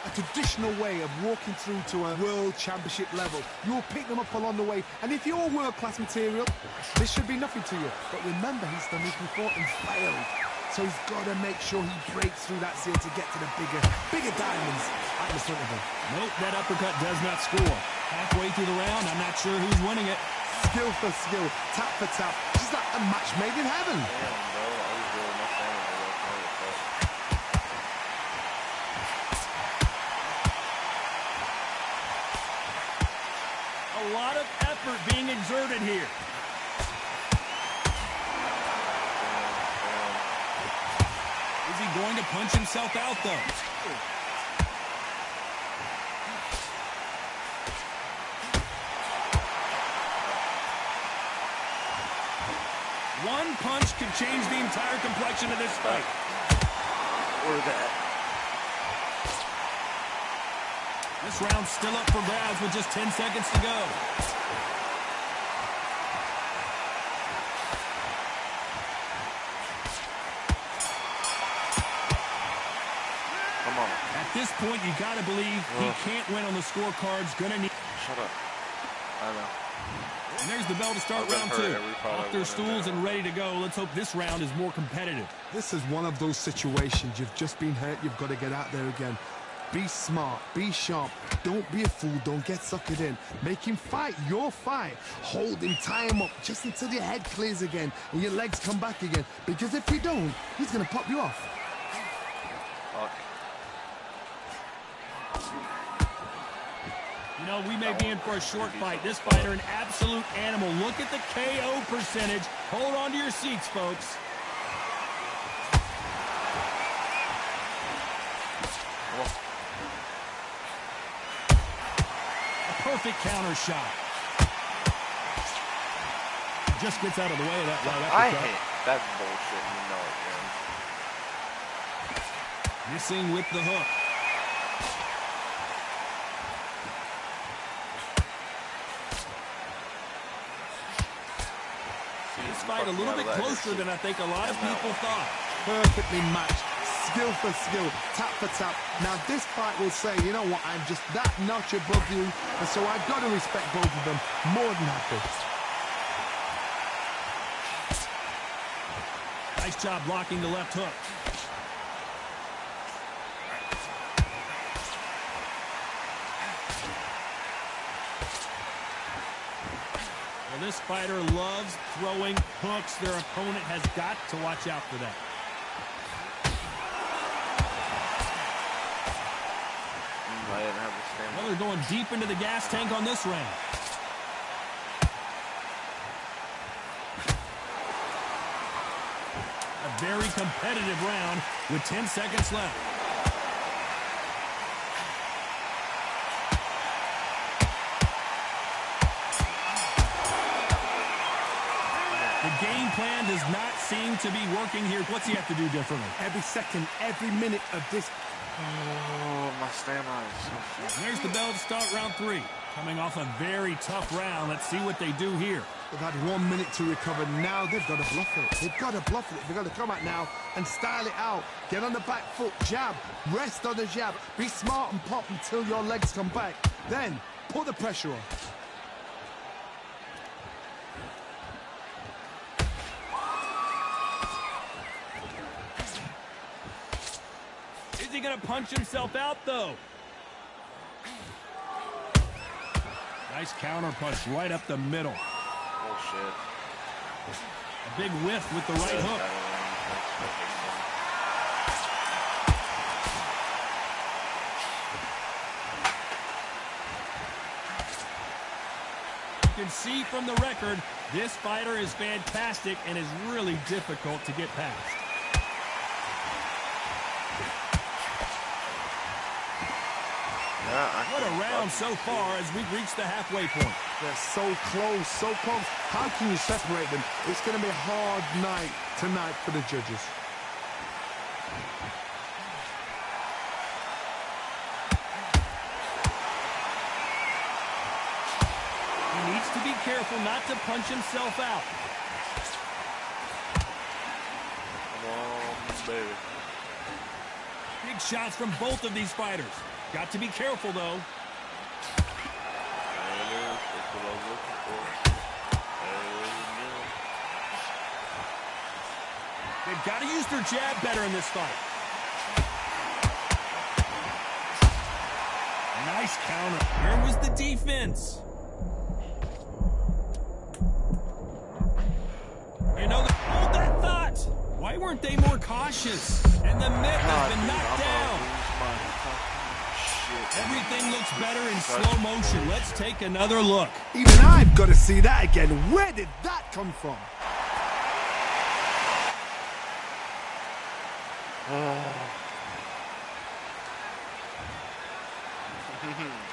A traditional way of walking through to a world championship level. You'll pick them up along the way, and if you're world-class material, this should be nothing to you. But remember, he's done this before and failed. So he's got to make sure he breaks through that seal to get to the bigger diamonds at the front of him. Nope, that uppercut does not score. Halfway through the round, I'm not sure who's winning it. Skill for skill, tap for tap. Just like a match made in heaven. Damn, bro. I was doing my thing. A lot of effort being exerted here. Is he going to punch himself out, though? One punch could change the entire complexion of this fight. Or that. This round's still up for grabs with just 10 seconds to go. Come on. At this point, you got to believe he can't win on the scorecards. Gonna need. Shut up. I know. And there's the bell to start I've been round hurt two. every fight Off I've their went in stools there. and ready to go. Let's hope this round is more competitive. This is one of those situations. You've just been hurt. You've got to get out there again. Be smart. Be sharp. Don't be a fool. Don't get suckered in. Make him fight your fight. Hold him. Tie him up just until your head clears again and your legs come back again. Because if you don't, he's going to pop you off. Fuck. You know, we may be in for a short fight. This fighter, an absolute animal. Look at the KO percentage. Hold on to your seats, folks. A perfect counter shot. Just gets out of the way of that right I uppercut. hate that bullshit. You know it, man. Missing with the hook. This fight a little bit closer than I think a lot of people thought. Perfectly matched. Skill for skill. Tap for tap. Now this fight will say, you know what, I'm just that notch above you. And so I've got to respect both of them more than happy. Nice job blocking the left hook. Well, this fighter loves throwing hooks. Their opponent has got to watch out for that. I didn't have the stamina. Well, they're going deep into the gas tank on this round. A very competitive round with 10 seconds left. The game plan does not seem to be working here. What's he have to do differently? Every second, every minute of this. Oh, my stamina is so fast. There's the bell to start round three. Coming off a very tough round. Let's see what they do here. They've had 1 minute to recover. Now they've got to bluff it. They've got to bluff it. They've got to come out now and style it out. Get on the back foot, jab, rest on the jab. Be smart and pop until your legs come back. Then put the pressure on. Is he going to punch himself out, though? Nice counter punch right up the middle. Oh, shit. A big whiff with the right hook. You can see from the record, this fighter is fantastic and is really difficult to get past. What a round so far as we've reached the halfway point. They're so close, so close. How can you separate them? It's going to be a hard night tonight for the judges. He needs to be careful not to punch himself out. Come on, baby. Big shots from both of these fighters. Got to be careful, though. There it is. That's what I was looking for. There it is again. They've got to use their jab better in this fight. Nice counter. Where was the defense? You know, hold that thought. Why weren't they more cautious? And the mitt has been knocked down. Everything looks better in slow motion. Let's take another look. Even I've got to see that again. Where did that come from?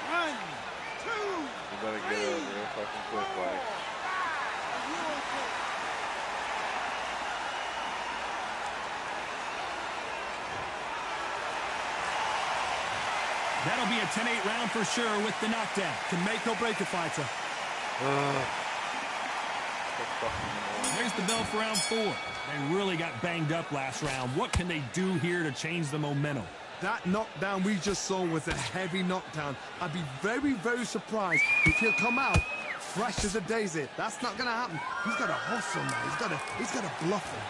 One, two, You better get it real fucking quick, like. That'll be a 10-8 round for sure with the knockdown. can make or break a fighter. There's the bell for round 4. They really got banged up last round. What can they do here to change the momentum? That knockdown we just saw was a heavy knockdown. I'd be very, very surprised if he'll come out fresh as a daisy. That's not going to happen. He's got to hustle now. He's got to bluff him.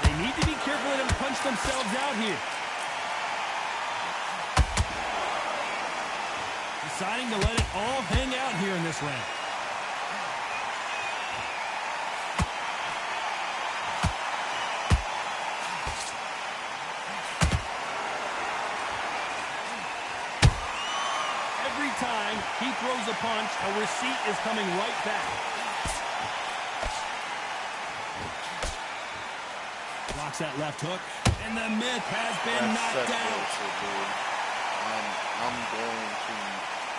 They need to be careful and punch themselves out here. Deciding to let it all hang out here in this round. Every time he throws a punch, a receipt is coming right back. Blocks that left hook, and the myth has been knocked down. I'm going to.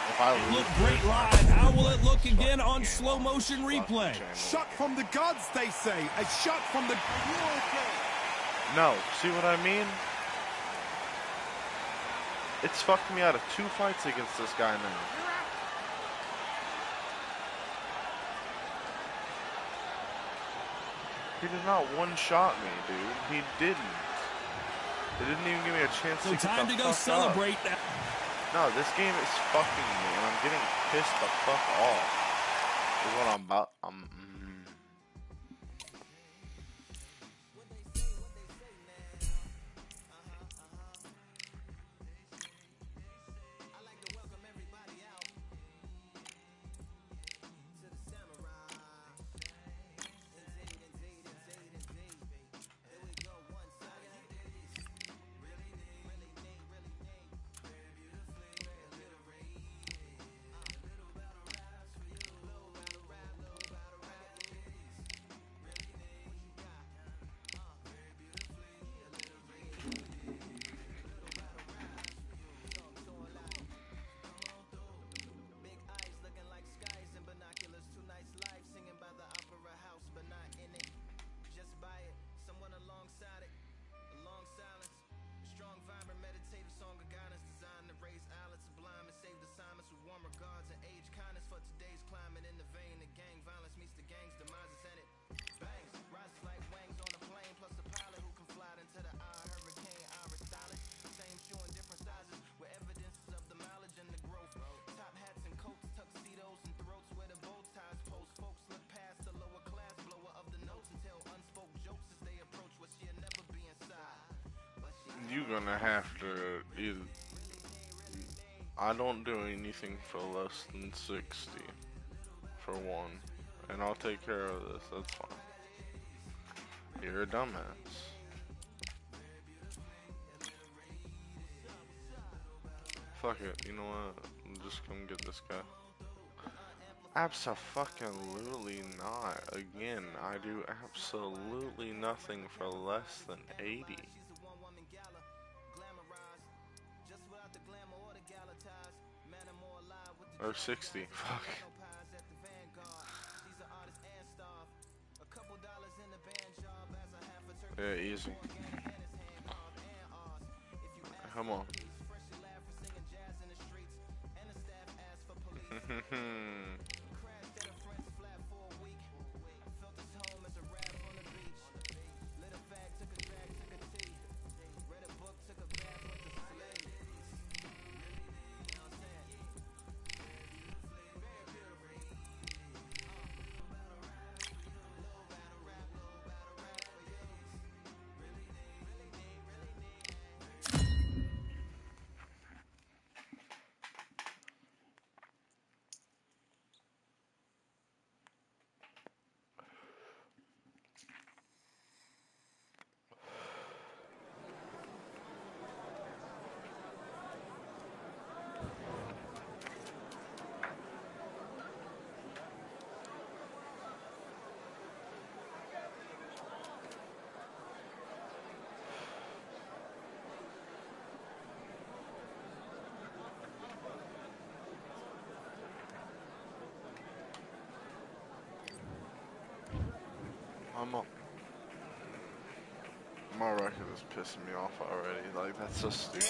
If I It looked great live. How will it look again on slow motion replay? Shot from the gods, they say. A shot from the... No, see what I mean? It's fucked me out of 2 fights against this guy now. He did not one-shot me, dude. He didn't. They didn't even give me a chance So to get time the to go fuck celebrate up. that. No, this game is fucking me, and I'm getting pissed the fuck off. Is what I'm about. gonna have to either. I don't do anything for less than 60 for one, and I'll take care of this. That's fine. You're a dumbass. Fuck it. You know what? I'll just come get this guy. Abso-fucking-lutely not. Again, I do absolutely nothing for less than 80. Or 60. Fuck. Yeah, easy. Come on. My record is pissing me off already. Like, that's so stupid.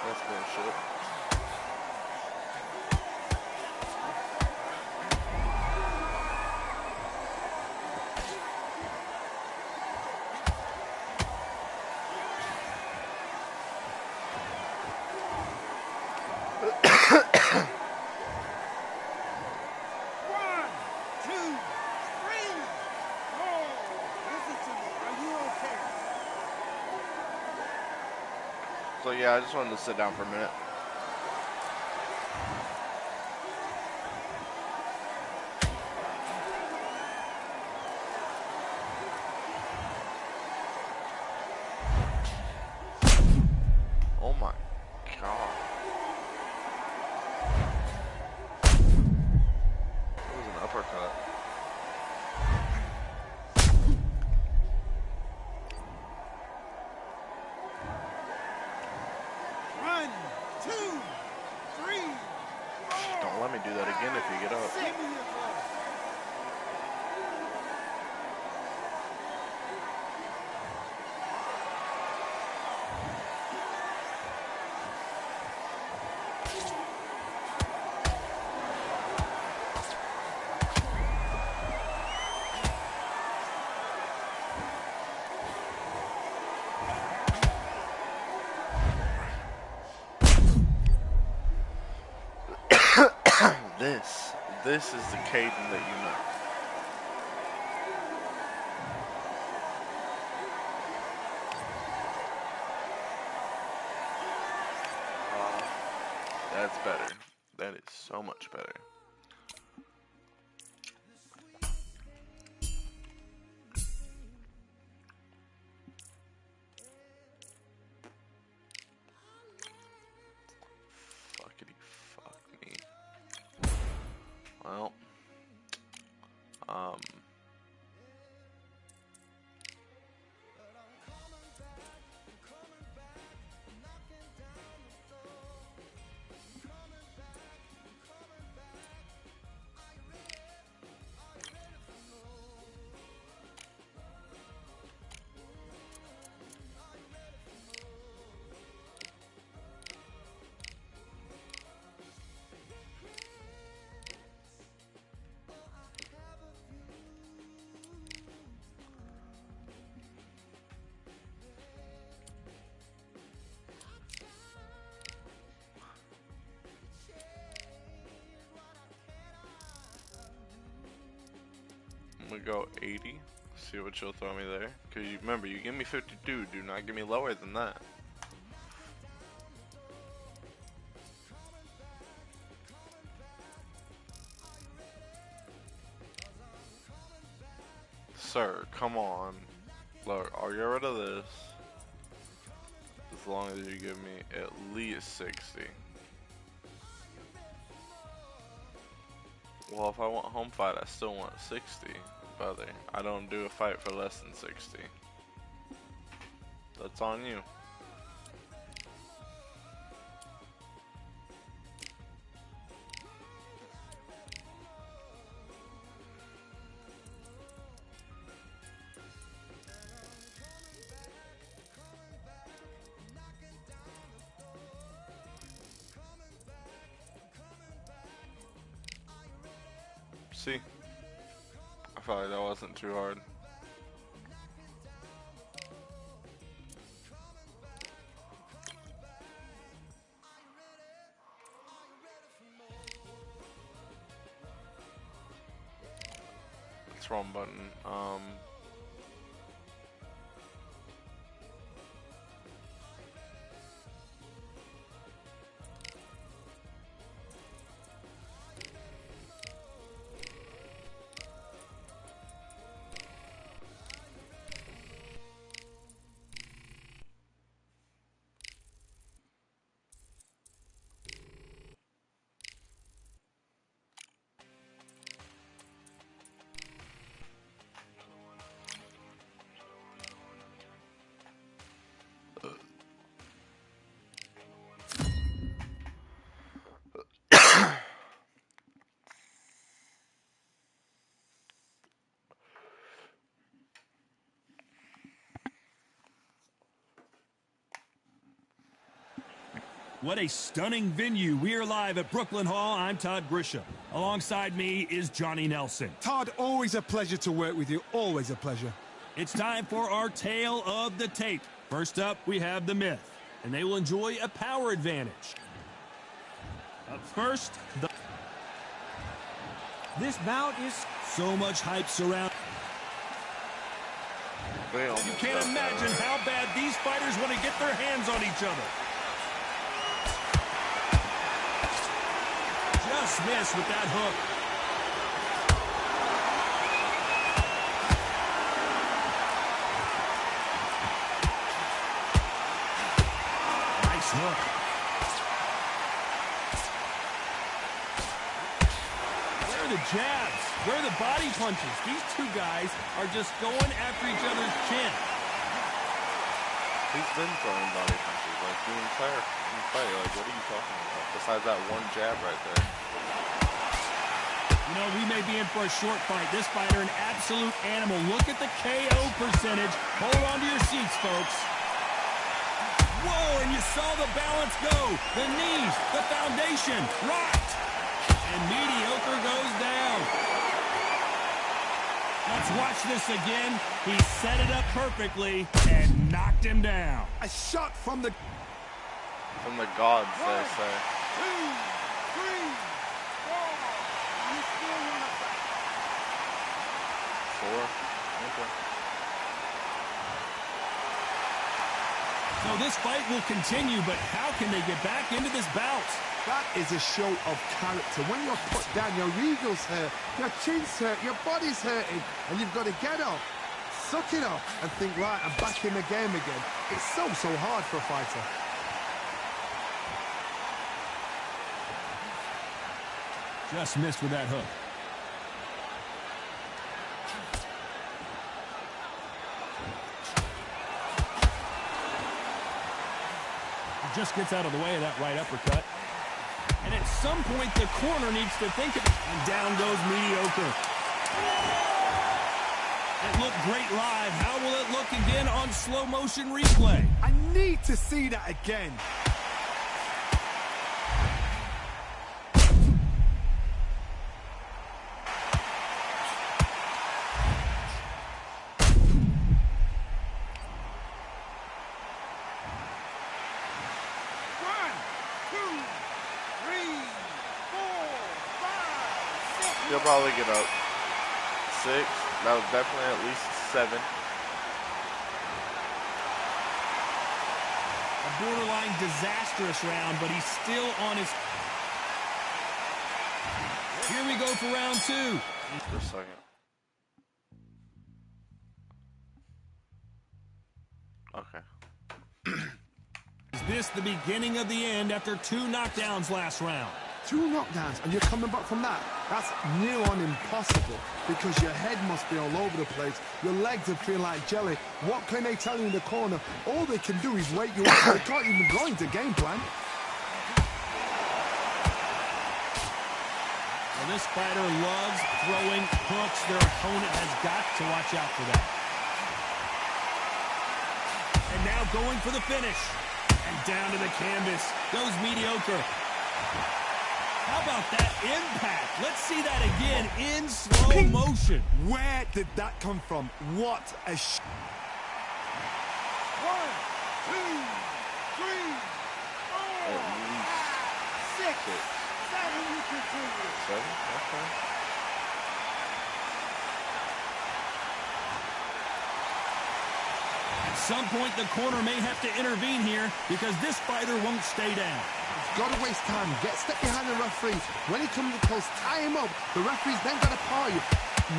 That's bullshit. So yeah, I just wanted to sit down for a minute. Oh my god. That was an uppercut. One, two, three, four. Don't let me do that again if you get up. Give me your glove. This is the Caden that you know. That's better. That is so much better. Fuckity fuck me. Well, gonna go 80. See what you'll throw me there. Cause you remember, you give me 52. Do not give me lower than that. Sir, come on. Look, I'll get rid of this. As long as you give me at least 60. Well, if I want home fight, I still want 60, brother. I don't do a fight for less than 60. That's on you. See? I felt like that wasn't too hard. It's wrong button. What a stunning venue. We are live at Brooklyn Hall. I'm Todd Grisham. Alongside me is Johnny Nelson. Todd, always a pleasure to work with you. Always a pleasure. It's time for our tale of the tape. First up, we have the Myth, and they will enjoy a power advantage. Up first, This bout is so much hype surround. You can't imagine how bad these fighters want to get their hands on each other. Just missed with that hook. Nice hook. Where are the jabs? Where are the body punches? These two guys are just going after each other's chin. He's been throwing body punches like the entire fight. Like, what are you talking about? Besides that one jab right there. You know, we may be in for a short fight. This fighter, an absolute animal. Look at the KO percentage. Hold on to your seats, folks. Whoa, and you saw the balance go. The knees, the foundation, rocked. And mediocre goes down. Let's watch this again. He set it up perfectly and knocked him down. A shot from the gods, they say. 2, 3, 4. You still want to fight? 4. Okay. So this fight will continue, but how can they get back into this bout? That is a show of character. When you're put down, your eagle's hurt, your chin's hurt, your body's hurting, and you've got to get up, suck it up, and think, right, I'm back in the game again. It's so hard for a fighter. Just missed with that hook. He just gets out of the way of that right uppercut. And at some point, the corner needs to think of it. And down goes mediocre. It looked great live. How will it look again on slow motion replay? I need to see that again. You'll probably get up. 6. That was definitely at least 7. A borderline disastrous round, but he's still on his... Here we go for round 2. For a second. Okay. Is this the beginning of the end after 2 knockdowns last round? 2 knockdowns, and you're coming back from that? That's near on impossible, because your head must be all over the place. Your legs are feeling like jelly. What can they tell you in the corner? All they can do is wake you up. They can't even go into game plan. Well, this fighter loves throwing hooks. Their opponent has got to watch out for that. And now going for the finish. And down to the canvas goes mediocre. How about that impact? Let's see that again in slow motion. Where did that come from? What a 1, 2, 3, 4, 5, 6, 7. You continue. 7? Okay. At some point, the corner may have to intervene here because this fighter won't stay down. Got to waste time. Get step behind the referee. When he comes close, tie him up. The referee's then got to par you.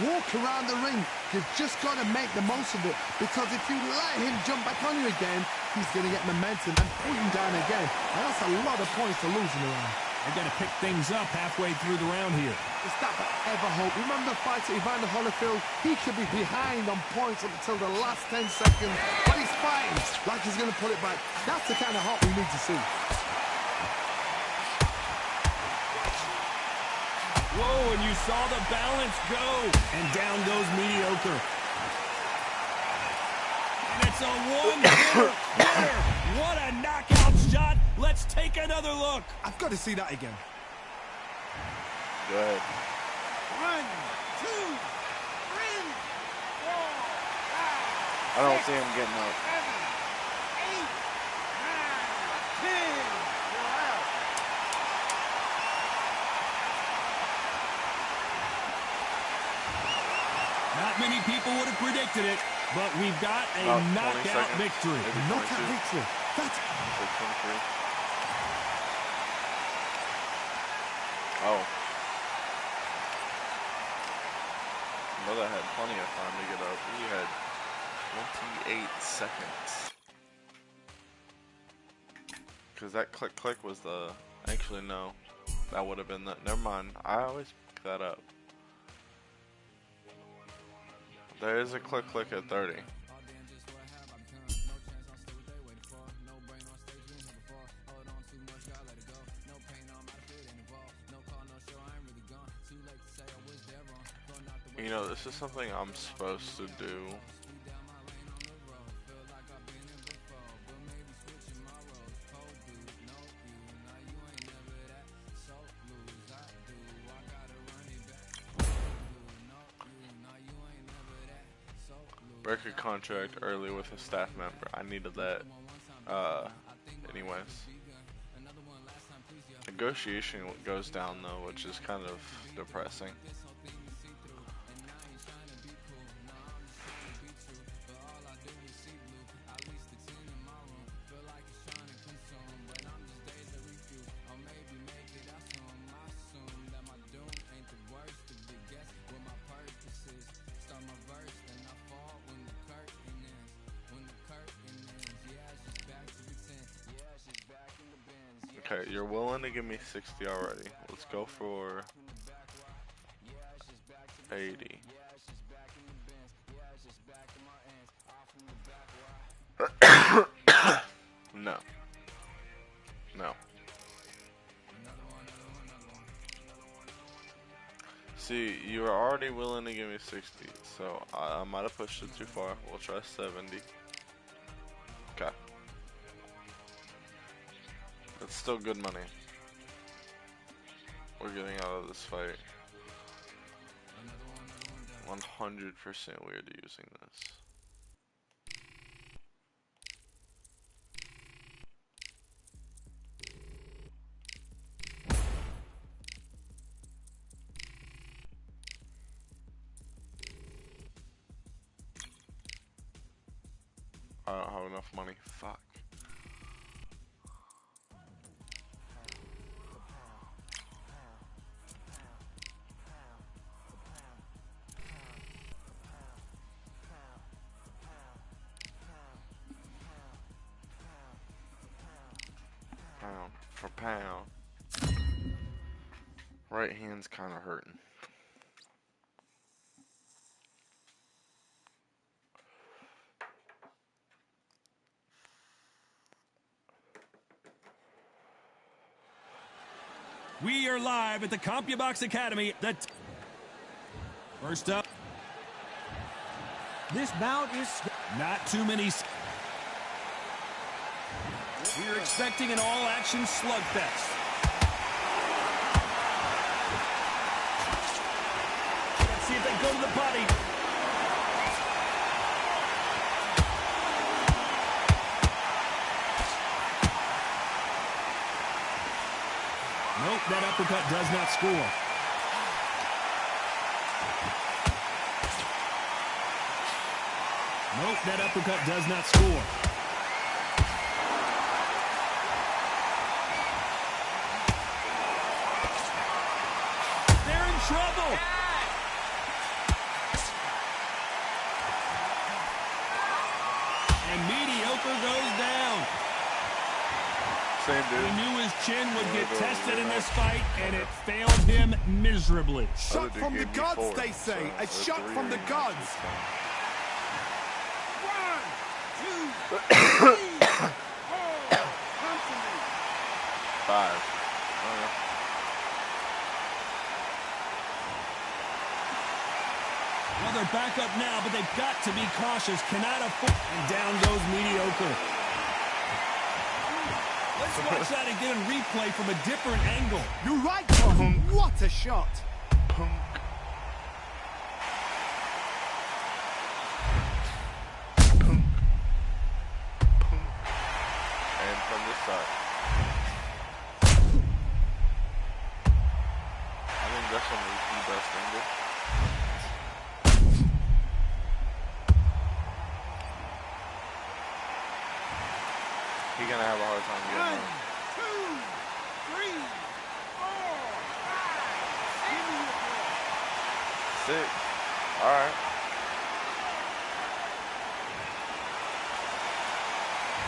Walk around the ring. You've just got to make the most of it, because if you let him jump back on you again, he's going to get momentum and put him down again. And that's a lot of points to lose in the round. They've got to pick things up halfway through the round here. It's that ever hope. Remember the fight at Evander Holyfield? He could be behind on points up until the last 10 seconds, but he's fighting like he's going to put it back. That's the kind of hope we need to see. Whoa, and you saw the balance go. And down goes mediocre. And it's a one-hitter winner. What a knockout shot. Let's take another look. I've got to see that again. Go ahead. 1, 2, 3, 4, 5, I don't see him getting up. 7, 8, 9, 10. You're out. Not many people would have predicted it, but we've got a About 20 knockout seconds. victory. Maybe Knockout 22. victory. That's... 23. Oh. Brother had plenty of time to get up. He had 28 seconds. Because that click was the... Actually, no. That would have been the... Never mind. I always pick that up. There is a click at 30. You know, this is something I'm supposed to do. Break a contract early with a staff member. I needed that. Anyways. Negotiation goes down though, which is kind of depressing. Okay, you're willing to give me 60 already. Let's go for 80. No. No. See, you were already willing to give me 60, so I might have pushed it too far. We'll try 70. Okay. That's still good money. We're getting out of this fight. 100% weird using this. I don't have enough money. Fuck. Pound for pound. Right hand's kind of hurting. We are live at the CompuBox Academy. First up. This bout is Not too many. We're expecting an all-action slugfest. Let's see if they go to the body. Nope, that uppercut does not score. Nope, that uppercut does not score. They're in trouble. And mediocre goes down. Same dude. He knew his chin would get tested in this fight, and it failed him miserably. Shot from the gods, they say. A shot from the gods. 1, 2, 3, 4. Come to me. 5. Well, they're back up now, but they've got to be cautious. Cannot afford. And down goes mediocre. Let's watch that again and replay from a different angle. You're right, Tom. What a shot. Punk. Punk. Punk. And from this side. I think that's one of the best angles. He's gonna have a hard time getting 1, there. 2, 3, 4, 5. Give me your blood. 6. Alright.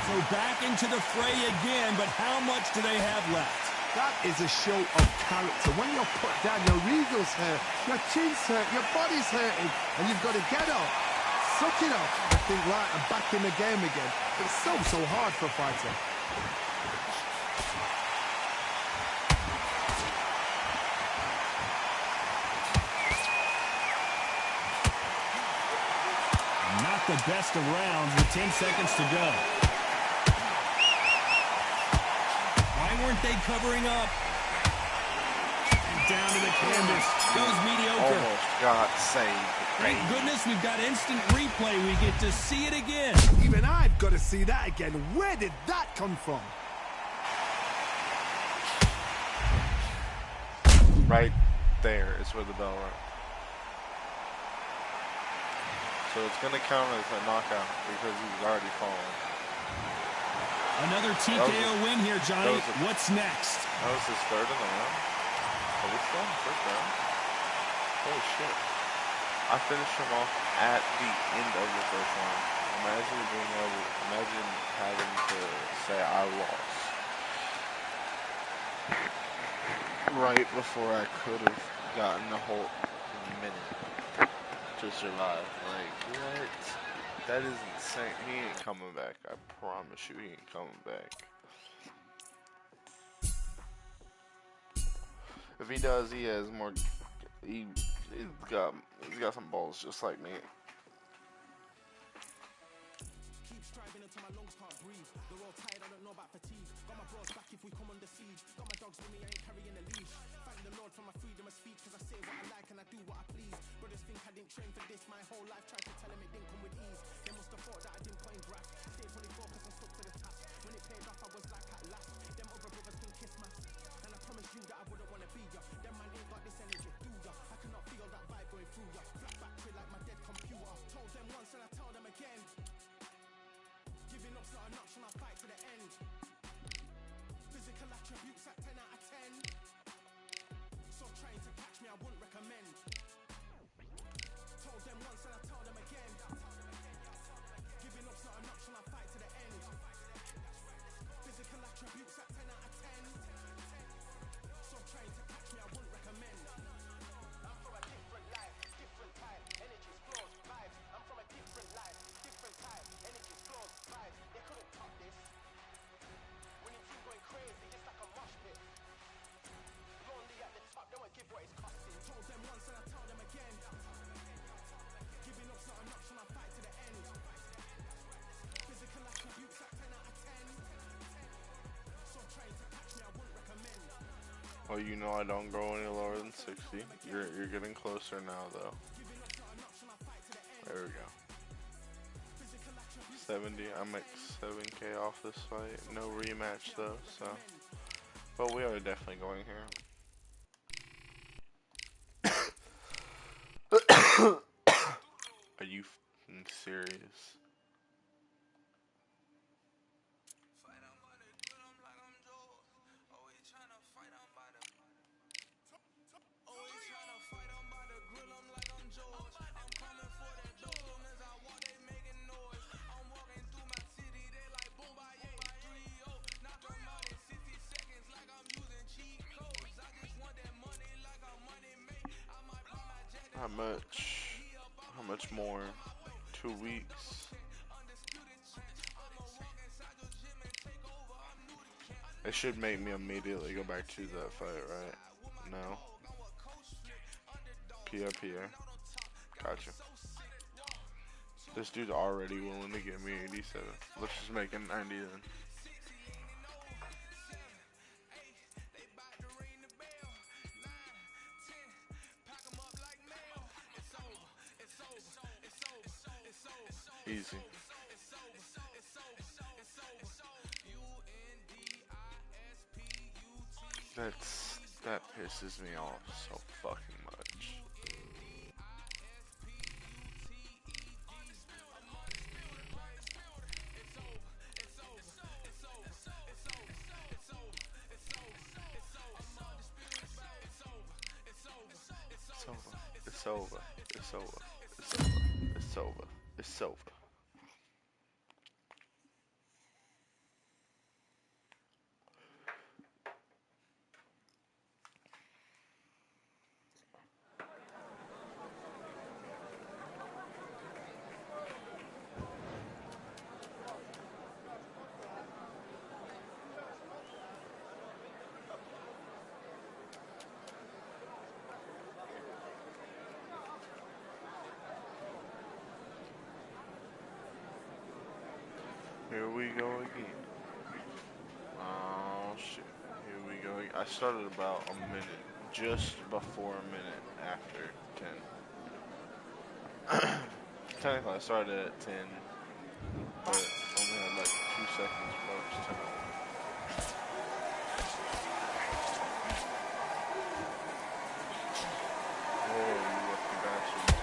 So back into the fray again, but how much do they have left? That is a show of character. When you're put down, your eagles hurt, your chin's hurt, your body's hurting, and you've got to get up, suck it up, and think, right, I'm back in the game again. It's so hard for a fighter. Not the best of rounds with 10 seconds to go. Why weren't they covering up? And down to the canvas. Goes mediocre. Almost got saved. Thank goodness we've got instant replay. We get to see it again. Even I've got to see that again. Where did that come from? Right there is where the bell went. So it's going to count as a knockout because he's already fallen. Another TKO win here, Johnny. that was What's next? That was his third in the round. Are we still in the first round? Holy shit. I finished him off at the end of the first round. Imagine having to say I lost right before I could have gotten a whole minute to survive. Like, what? That is insane. He ain't coming back. I promise you, he ain't coming back. If he does, he has more. He's got some balls just like me. Keep striving until my lungs can't breathe. They're all tired, I don't know about fatigue. Got my bros back if we come under siege. Got my dogs with me, I ain't carrying a leash. Thank the Lord for my freedom of speech, cause I say what I like and I do what I please. Brothers think I didn't train for this my whole life. Tried to tell them it didn't come with ease. They must have thought that I didn't put in graft. Stay fully focused and stuck to the task. When it paid off, I was like at last. Them other brothers can kiss my. And I promise you that I wouldn't wanna be ya. Them man ain't got this energy, do ya? I cannot feel that vibe going through ya. Flat battery like my dead computer. Told them once and I tell them again. notch and I fight to the end. Physical attributes at 10 out of 10. So trying to catch me, I wouldn't recommend. Told them once and I tell them again. Giving up's not an option, I fight to the end. Physical attributes at 10 out of 10. So trying to catch me, I wouldn't recommend. I'm from a different life, different type. Energy flows, vibes. I'm from a different life, different type. Energy flows, vibes. They couldn't top this. When you team going crazy, it's like a mosh pit. Lonely at the top, they won't give what it's costing. Told them once and I tell them again. Giving up's not an option, I fight to the end. Physical attributes at 10 out of 10. So trying to catch me, I wouldn't recommend. Well, you know I don't go any lower than 60. You're getting closer now, though. There we go. 70. I make 7K off this fight. No rematch though, so. But we are definitely going here. Are you f***ing serious? How much more? 2 weeks. It should make me immediately go back to that fight, right? No. Pierre. Gotcha. This dude's already willing to give me 87. Let's just make it 90 then. Easy. That pisses me off so fucking much. It's over. It's over. It's over. It's over. It's over. Here we go again. Oh shit. Here we go again. I started about a minute, just before a minute after 10. Technically I started at 10, but only had like 2 seconds before it was 10. Oh, you lucky bastard.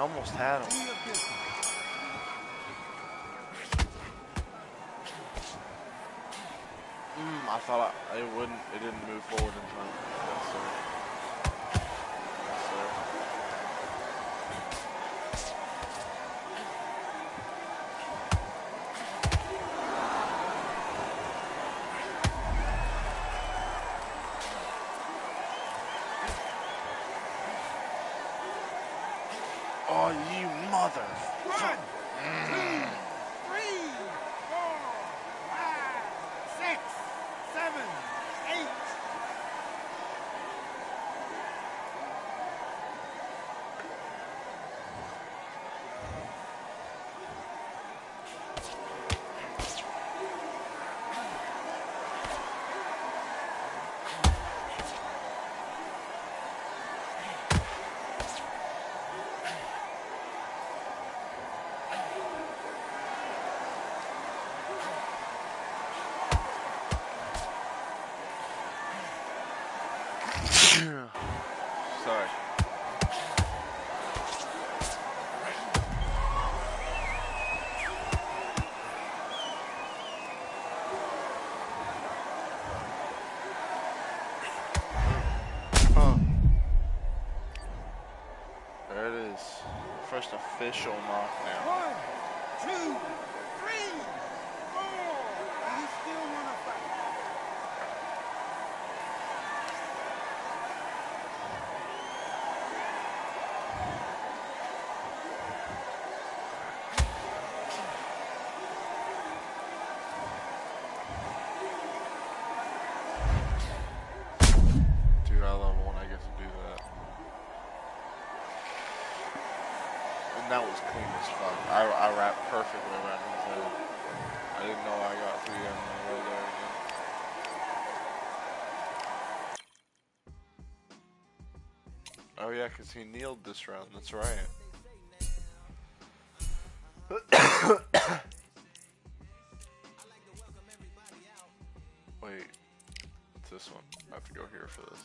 almost had him. I thought it wouldn't. It didn't move forward in time. Yes, sir. Yes, sir. Oh, you mother! 1, 2, 3, 4, 5, 6, 7, 8. Sorry. There it is. First official knockdown. 1, 2, 3, 4. You still want to fight? Dude, I love it when I get to do that. And that was clean as fuck. I wrapped perfectly around his head. I didn't know I got 3 in a row there again. Oh yeah, because he kneeled this round. That's right. Wait. What's this one? I have to go here for this.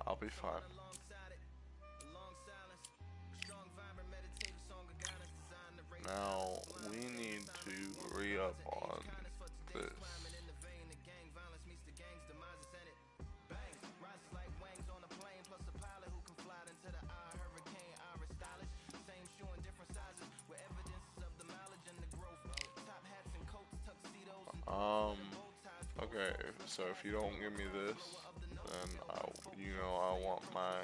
I'll be fine. Now, we need to re-up on this. Okay, so if you don't give me this, then I want my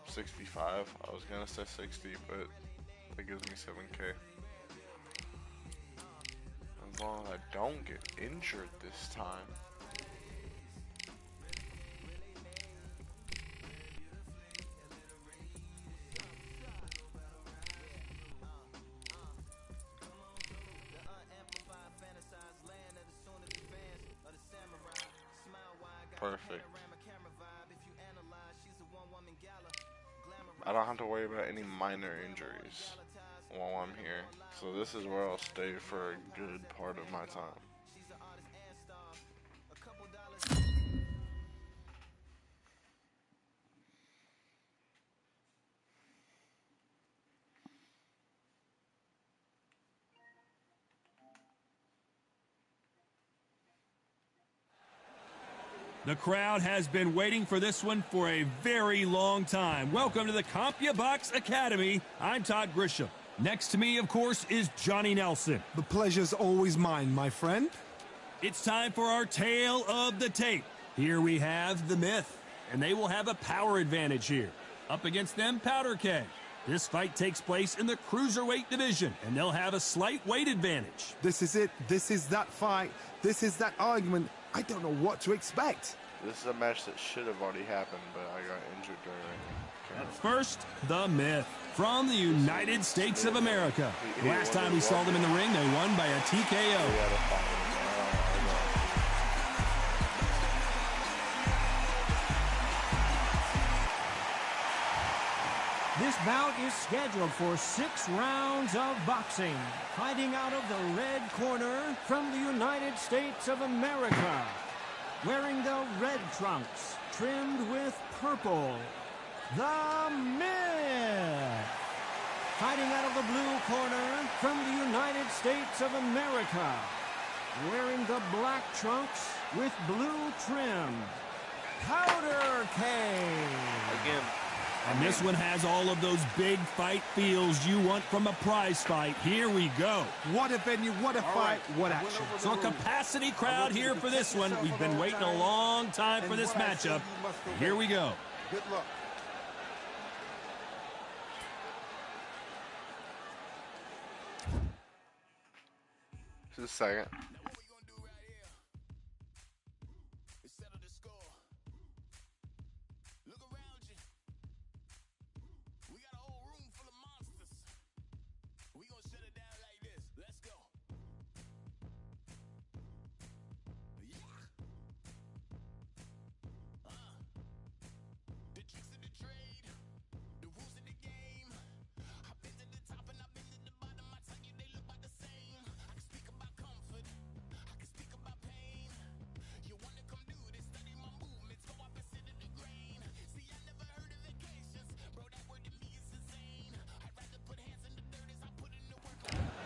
65. I was gonna say 60, but that gives me 7K. As long as I don't get injured this time. Perfect. I don't have to worry about any minor injuries while I'm here. So this is where I'll stay for a good part of my time. The crowd has been waiting for this one for a very long time. Welcome to the CompuBox Academy. I'm Todd Grisham. Next to me, of course, is Johnny Nelson. The pleasure's always mine, my friend. It's time for our tale of the tape. Here we have the Myth, and they will have a power advantage here. Up against them, Powder Keg. This fight takes place in the cruiserweight division, and they'll have a slight weight advantage. This is it. This is that fight. This is that argument. I don't know what to expect. This is a match that should have already happened, but I got injured during it. First, the Myth from the United States of America. Last time we saw them in the ring, they won by a TKO. This bout is scheduled for 6 rounds of boxing. Fighting out of the red corner from the United States of America. Wearing the red trunks, trimmed with purple, the Myth. Fighting out of the blue corner from the United States of America. Wearing the black trunks with blue trim, Powder Keg. Again. And this one has all of those big fight feels you want from a prize fight. Here we go. What a venue, what a fight, what action. So a capacity crowd here for this one. We've been waiting a long time for this matchup. Here we go. Good luck. Just a second.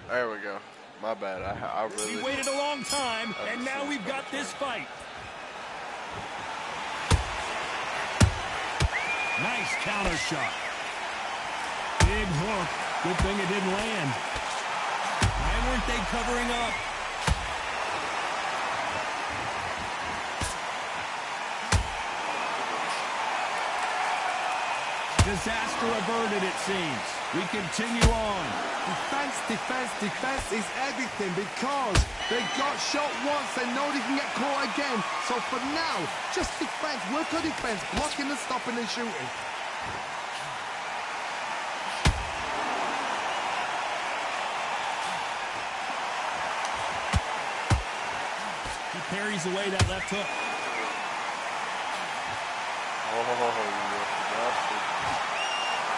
There we go. My bad. I really... We waited a long time, and now we've got this fight. Nice counter shot. Big hook. Good thing it didn't land. Why weren't they covering up? Disaster averted, it seems. We continue on. Defense, defense, defense is everything because they got shot once. They know they can get caught again. So for now, just defense, work on defense, blocking and stopping and shooting. He parries away that left hook.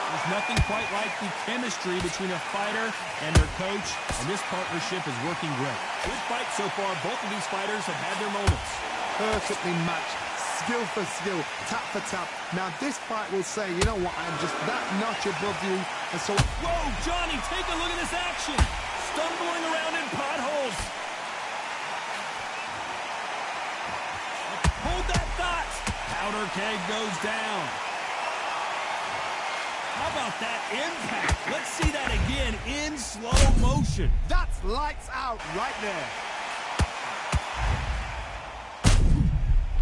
There's nothing quite like the chemistry between a fighter and their coach, and this partnership is working great. Good fight so far. Both of these fighters have had their moments. Perfectly matched, skill for skill, tap for tap. Now this fight will say, you know what, I'm just that notch above you, and so... Whoa, Johnny, take a look at this action. Stumbling around in potholes. Hold that thought. Powder Keg goes down. How about that impact? Let's see that again in slow motion. That's lights out right there.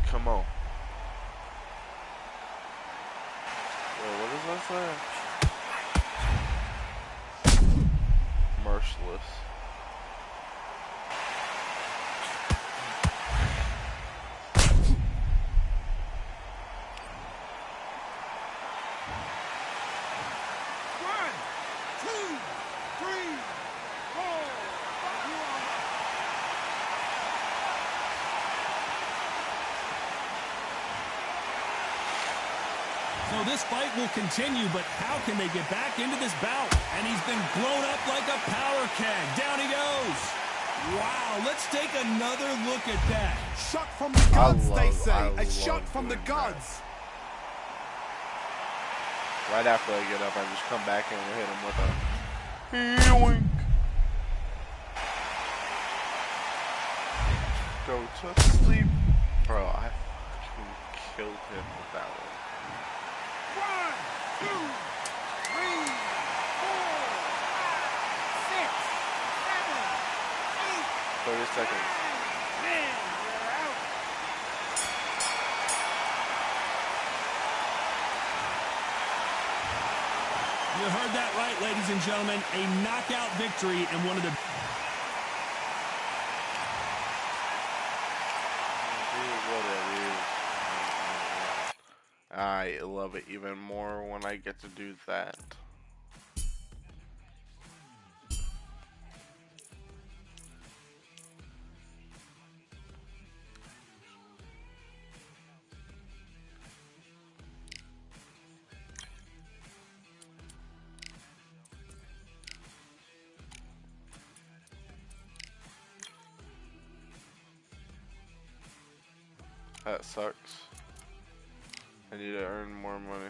Come on. Wait, what does that say? Merciless. So this fight will continue, but how can they get back into this bout? And he's been blown up like a power keg. Down he goes. Wow, let's take another look at that. Shot from the gods, they say. A shot from the gods. Right after I get up, I just come back and hit him with a yoink. Go to sleep. Bro, I fucking killed him with that one. 1, 2, 3, 4, 5, 6, 7, 8, 30 seconds. 9, 10, you're out. You heard that right, ladies and gentlemen. A knockout victory and one of the... I love it even more when I get to do that. That sucks. I need to earn more money.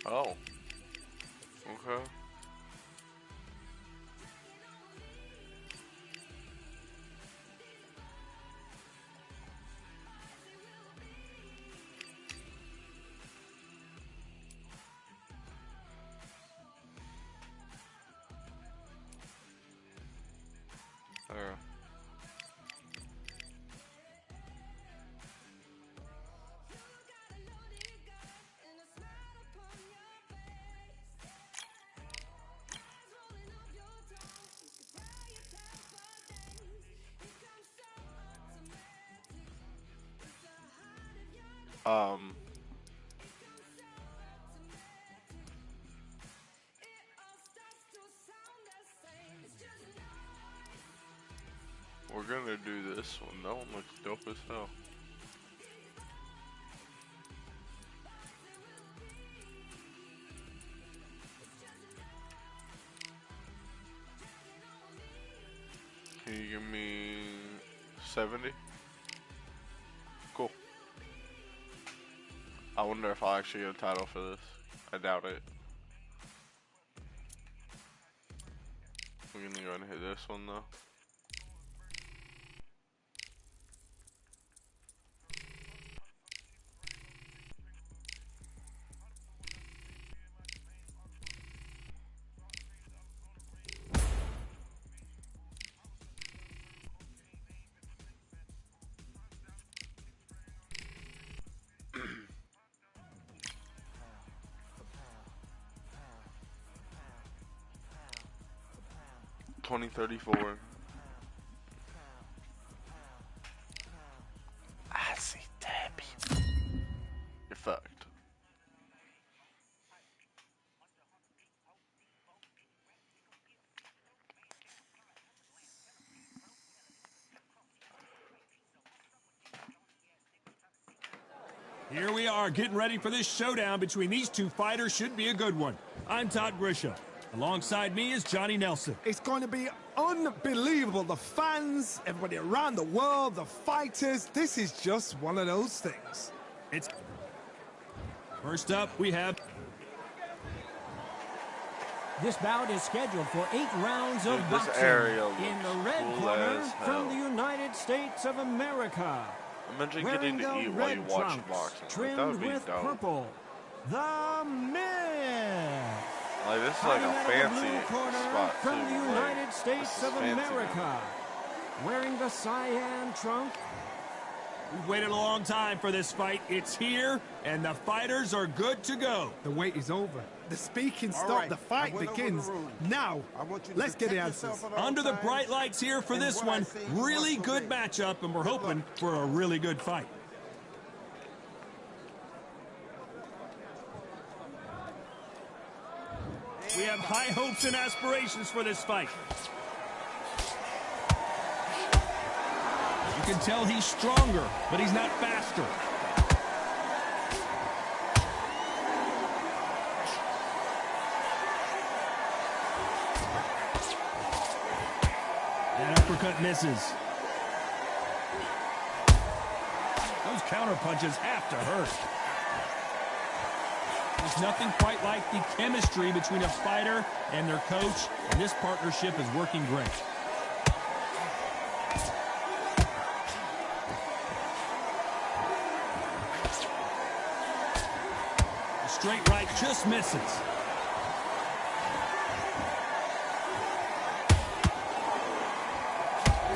Oh. Okay. There. We're gonna do this one. That one looks dope as hell. Can you give me 70? Cool. I wonder if I'll actually get a title for this. I doubt it. We're gonna go ahead and hit this one though. $20.34. I see Debbie. You're fucked. Here we are, getting ready for this showdown between these two fighters. Should be a good one. I'm Todd Grisham. Alongside me is Johnny Nelson. It's going to be unbelievable. The fans, everybody around the world, the fighters. This is just one of those things. It's first up, we have. This bout is scheduled for 8 rounds of Dude, this boxing. area In the looks red cool corner as from hell. the United States of America. Imagine Wearing getting to the eat while red you watch trunks, boxing. Like, trimmed that would be with dope. purple, the Myth. Like, this is like Fighting a out of the fancy blue corner spot from too. the Like, United this States is of fancy, man. America. Wearing the cyan trunk. We've waited a long time for this fight. It's here, and the fighters are good to go. The wait is over. The speaking All stopped. right, The fight I went over begins. the rules. Now, I want you to let's get the protect answers. yourself at all Under the times. bright lights here for And this what I one, say, you really must good obey. matchup, and we're Good hoping luck. for a really good fight. We have high hopes and aspirations for this fight. You can tell he's stronger, but he's not faster. That uppercut misses. Those counter punches have to hurt. There's nothing quite like the chemistry between a fighter and their coach, and this partnership is working great. straight right just misses.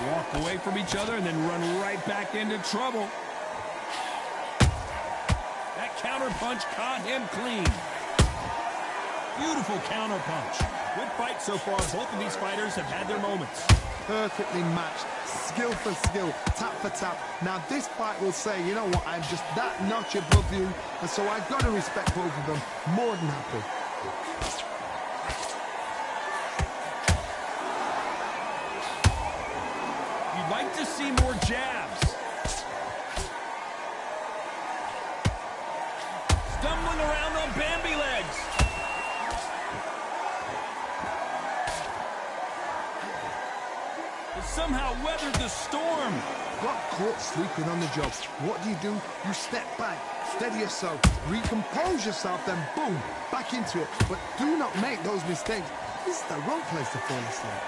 Walk away from each other and then run right back into trouble. That counter punch caught him clean. Beautiful counter punch. Good fight so far. Both of these fighters have had their moments. Perfectly matched, skill for skill, tap for tap. Now this fight will say, you know what, I'm just that notch above you, and so I've got to respect both of them. More than happy. You'd like to see more jabs. Stumbling around on Bambi legs. Somehow weathered the storm. Got caught sleeping on the job. What do? You step back, steady yourself, recompose yourself, then boom, back into it. But do not make those mistakes. This is the wrong place to fall asleep.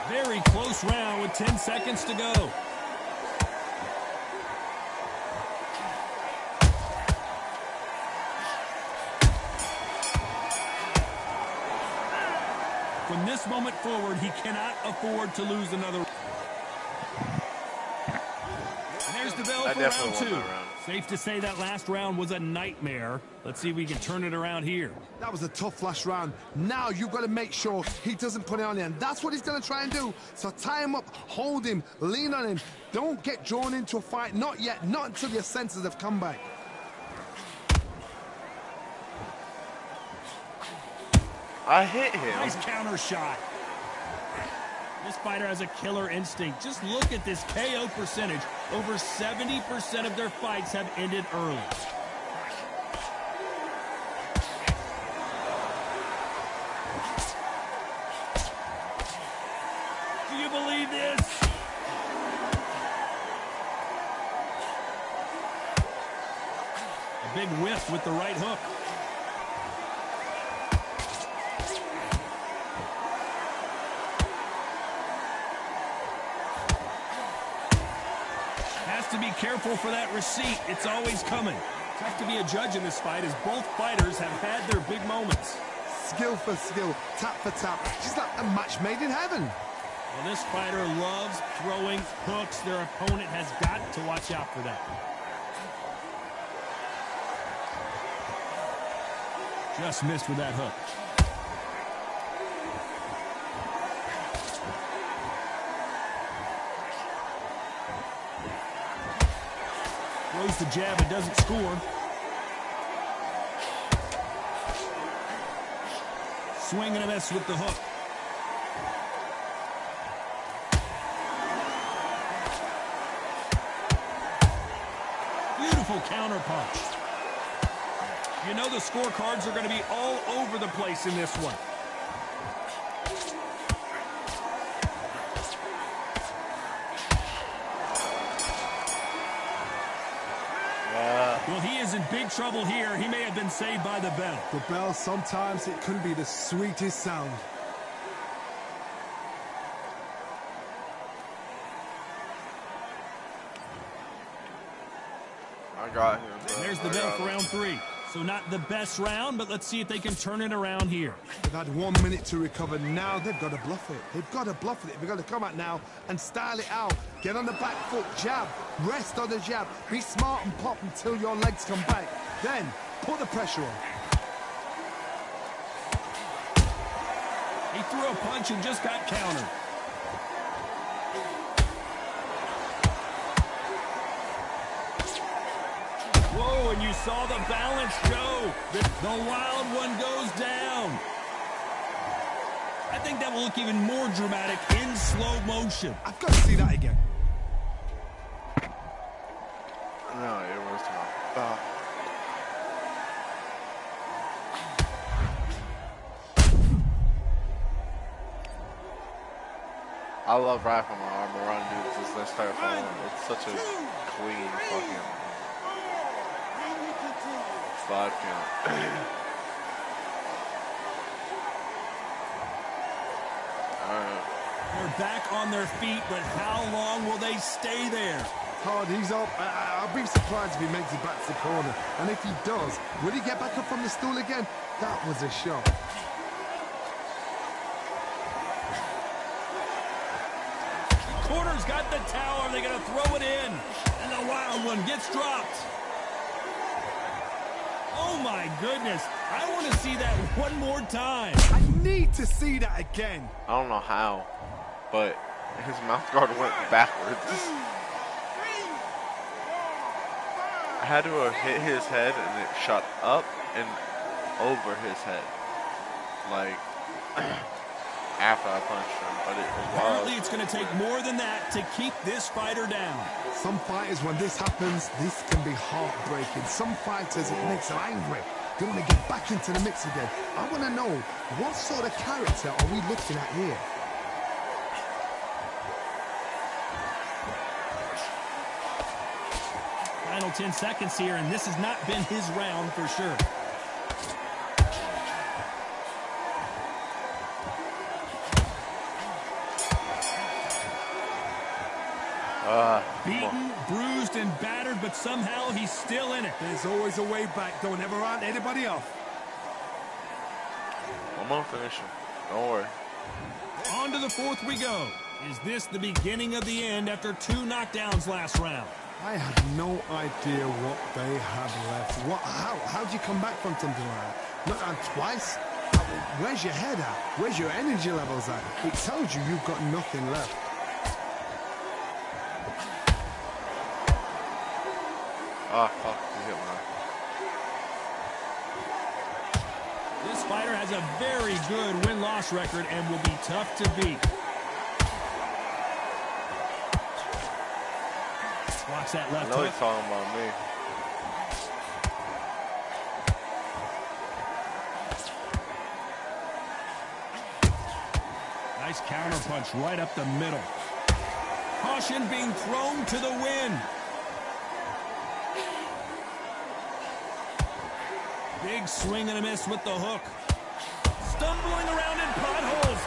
Very close round with 10 seconds to go. From this moment forward, he cannot afford to lose another. And there's the bell for round 2. Safe to say that last round was a nightmare. Let's see if we can turn it around here. That was a tough last round. Now you've got to make sure he doesn't put it on you, and that's what he's going to try and do. So tie him up, hold him, lean on him. Don't get drawn into a fight. Not yet. Not until your senses have come back. I hit him. Nice counter shot. This fighter has a killer instinct. Just look at this KO percentage. Over 70% of their fights have ended early. Do you believe this? A big whiff with the right hook. To be careful for that receipt. It's always coming. Tough to be a judge in this fight as both fighters have had their big moments. Skill for skill, tap for tap. She's like a match made in heaven. Well, this fighter loves throwing hooks. Their opponent has got to watch out for that. Just missed with that hook. Throws the jab and doesn't score. Swing and a miss with the hook. Beautiful counter punch. You know the scorecards are going to be all over the place in this one. Well, he is in big trouble here. He may have been saved by the bell. The bell, sometimes it can be the sweetest sound. I got him. And there's the bell for round 3. So not the best round, but let's see if they can turn it around here. They've had 1 minute to recover. Now they've got to bluff it. They've got to bluff it. They've got to come out now and style it out. Get on the back foot, jab, rest on the jab. Be smart and pop until your legs come back. Then put the pressure on. He threw a punch and just got countered. Whoa, and you saw the balance go. The wild one goes down. I think that will look even more dramatic in slow motion. I've got to see that again. No, it was not. I love wrapping my arm around dudes as they start falling. It's such a clean fucking 5 count. They're back on their feet, but how long will they stay there? hard. He's up. I'll be surprised if he makes it back to the corner. And if he does, will he get back up from the stool again? That was a shot. Corner's got the tower. They're going to throw it in. And the wild one gets dropped. Oh, my goodness. I want to see that one more time. I need to see that again. I don't know how, but his mouth guard went backwards. I had to have hit his head and it shot up and over his head. Like, after I punched him, but it was wild. Apparently it's going to take more than that to keep this fighter down. Some fighters, when this happens, this can be heartbreaking. Some fighters, it makes them angry. They want to get back into the mix again. I want to know, what sort of character are we looking at here? Final 10 seconds here, and this has not been his round for sure. Beaten, bruised, and battered, but somehow he's still in it. There's always a way back. Don't ever round anybody off. I'm gonna finish him. Don't worry. On to the fourth we go. Is this the beginning of the end after 2 knockdowns last round? I have no idea what they have left. How'd you come back from something like that? Not on twice? Where's your head at? Where's your energy levels at? It tells you you've got nothing left. Ah, fuck, you hit mine. This fighter has a very good win-loss record and will be tough to beat. Watch that left I know hook. he's talking about me. Nice counter punch right up the middle. Caution being thrown to the wind. Big swing and a miss with the hook. Stumbling around in potholes.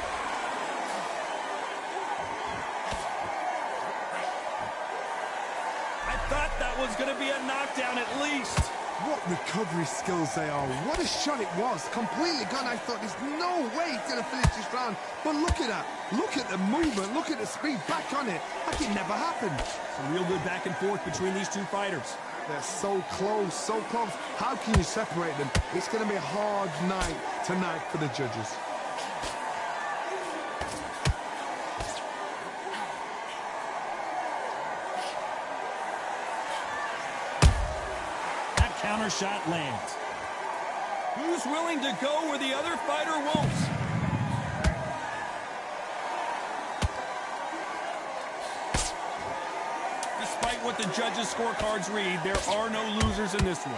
I thought that was going to be a knockdown at least. What recovery skills they are. What a shot it was. Completely gone. I thought there's no way he's going to finish this round. But look at that. Look at the movement. Look at the speed. Back on it. Like it never happened. Some real good back and forth between these two fighters. They're so close, so close. How can you separate them? It's going to be a hard night tonight for the judges. That counter shot lands. Who's willing to go where the other fighter won't? Despite what the judges' scorecards read, there are no losers in this one.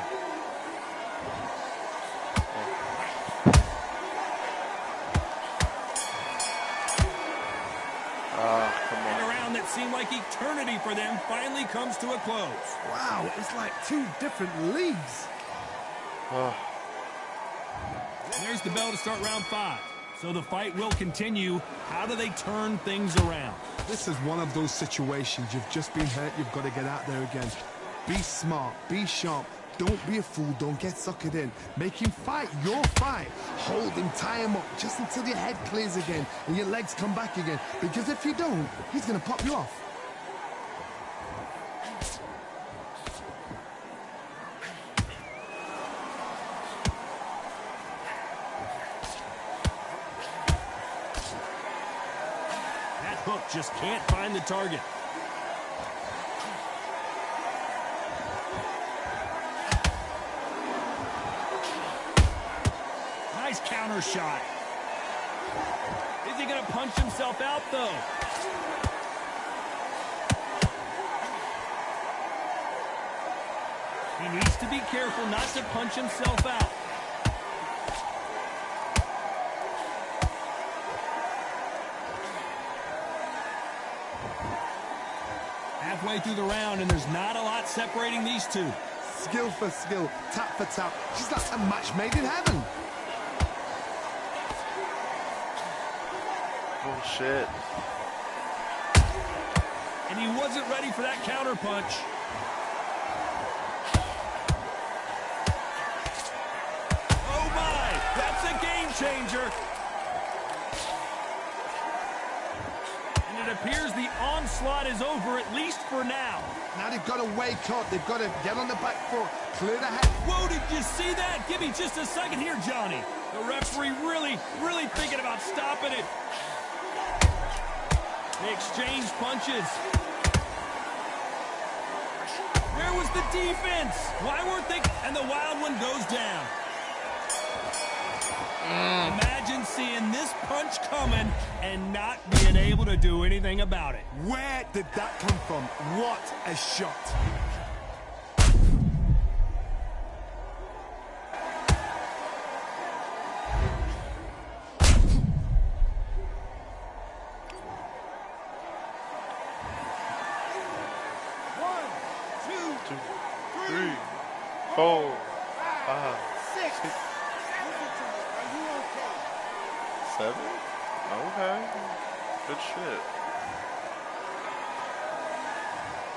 Come on. And a round that seemed like eternity for them finally comes to a close. Wow, it's like 2 different leagues. There's the bell to start round 5. So the fight will continue. How do they turn things around? This is one of those situations. You've just been hurt. You've got to get out there again. Be smart. Be sharp. Don't be a fool. Don't get suckered in. Make him fight your fight. Hold him, tie him up just until your head clears again and your legs come back again. Because if you don't, he's going to pop you off. That hook just can't find the target. Nice counter shot. Is he going to punch himself out, though? He needs to be careful not to punch himself out. Halfway through the round, and there's not a lot separating these two. Skill for skill, tap for tap. Just like a match made in heaven. Bullshit. and he wasn't ready for that counter punch. Oh my, that's a game changer. And it appears the onslaught is over, at least for now. Now they've got to wake up. They've got to get on the back foot, clear the head. Whoa, did you see that? Give me just a second here, Johnny. The referee really thinking about stopping it. They exchange punches. Where was the defense? Why weren't they? And the wild one goes down. Imagine seeing this punch coming and not being able to do anything about it. Where did that come from? What a shot. Three, 4, 5, 6. 7. Okay. Good shit.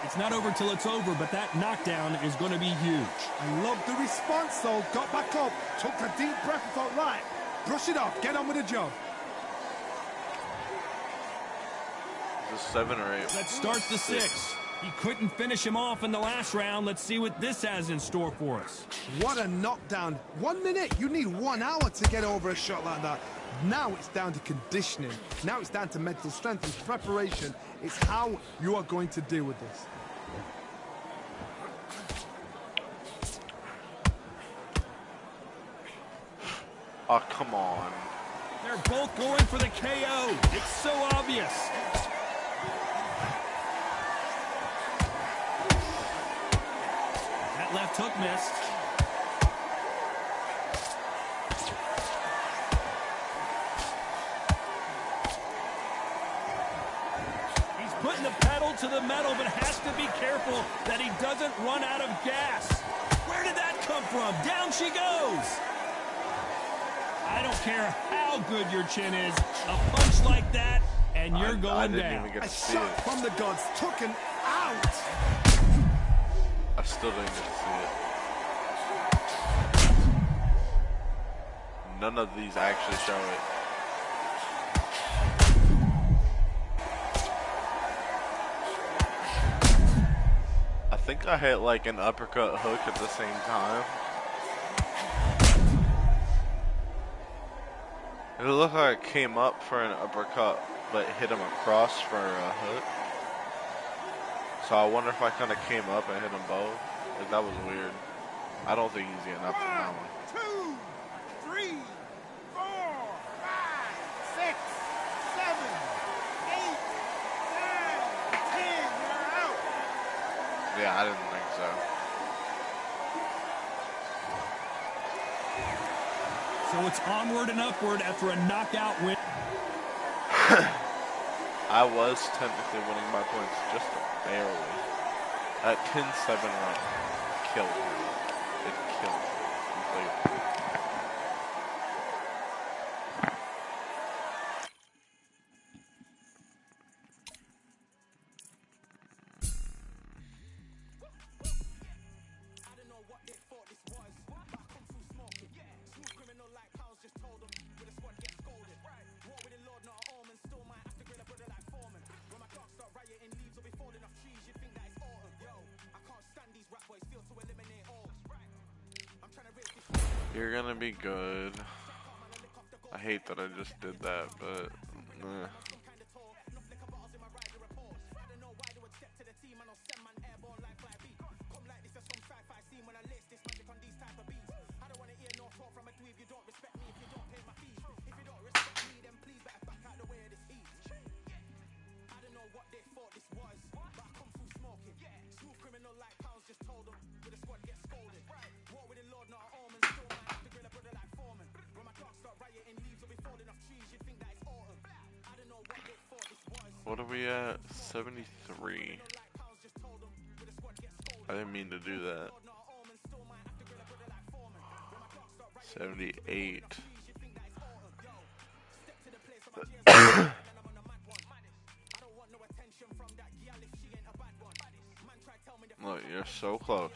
It's not over till it's over, but that knockdown is going to be huge. I love the response, though. Got back up, took a deep breath and thought, right, brush it off, get on with the job. Is this 7 or 8? That starts the 6. He couldn't finish him off in the last round. Let's see what this has in store for us. What a knockdown. 1 minute, you need 1 hour to get over a shot like that. Now it's down to conditioning. Now it's down to mental strength and preparation. It's how you are going to deal with this. Oh, come on. They're both going for the KO. It's so obvious. That left hook missed. He's putting the pedal to the metal, but has to be careful that he doesn't run out of gas. Where did that come from? Down she goes. I don't care how good your chin is. A punch like that, and you're I going didn't down. even get A to see shot it. from the gods, took him out. I still didn't get to see it. None of these actually show it. I think I hit like an uppercut hook at the same time. It looked like I came up for an uppercut, but hit him across for a hook. So I wonder if I kind of came up and hit them both. Like, that was weird. I don't think he's getting up from that one. 2, 3, 4, 5, 6, 7, 8, 9, 10. You're out. Yeah, I didn't think so. So it's onward and upward after a knockout win. I was technically winning my points just barely. That 10-7 run killed me. It killed me completely. I don't know what they thought this was, but I come through smoking. Smooth criminal like pounds just told them with a squad get scolded. War with the Lord, not an omen. Still might have to grill a brother like Foreman. When my dogs start rioting, leaves will be falling off trees. You think that it's autumn? Yo, I can't stand these rap boys. Feel to eliminate all. I'm trying to raise this. You're gonna be good. I hate that I just did that, but Some kind of talk, enough liquor bottles in my rider report. I don't know why they would step to the team and I'll send man airborne like fly beat. Come like this as some sci-fi scene when I lace this magic on these type of beats. I don't wanna hear no talk from a dweeb. You don't respect me if you don't pay my fees. If you don't respect me, then please better back out the way of this heat. I don't know what they thought this was, but I come through smoking. Smooth criminal like pounds just told them with a squad get scolded. War with the Lord, not an omen. Still might have to grill a brother like Foreman. When my dogs start rioting, leaves will be falling off trees. You think that it's autumn? I don't know what they thought this was. what are we at? 73. I didn't mean to do that. 78. I don't want no attention from that gyal if she Look, you're so close.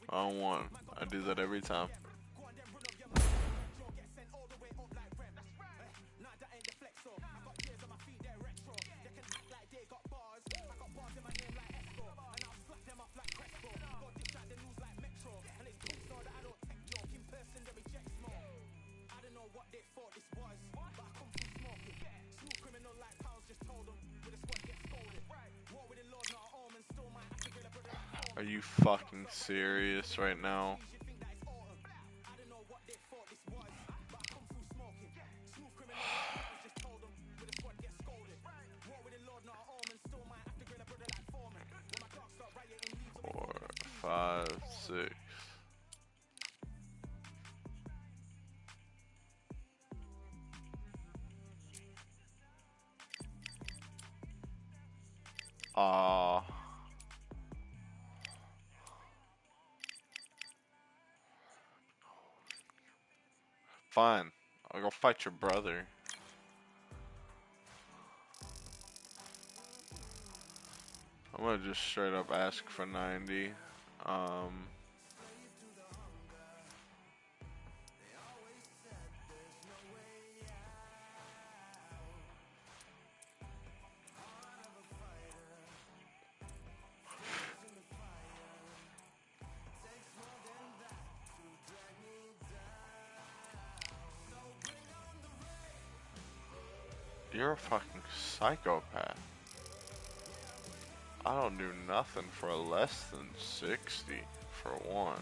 On one. I do that every time. Are you fucking serious right now? Four, five, six. Ah. Fine. I'll go fight your brother. I'm gonna just straight up ask for 90. You're a fucking psychopath. I don't do nothing for less than 60 for one.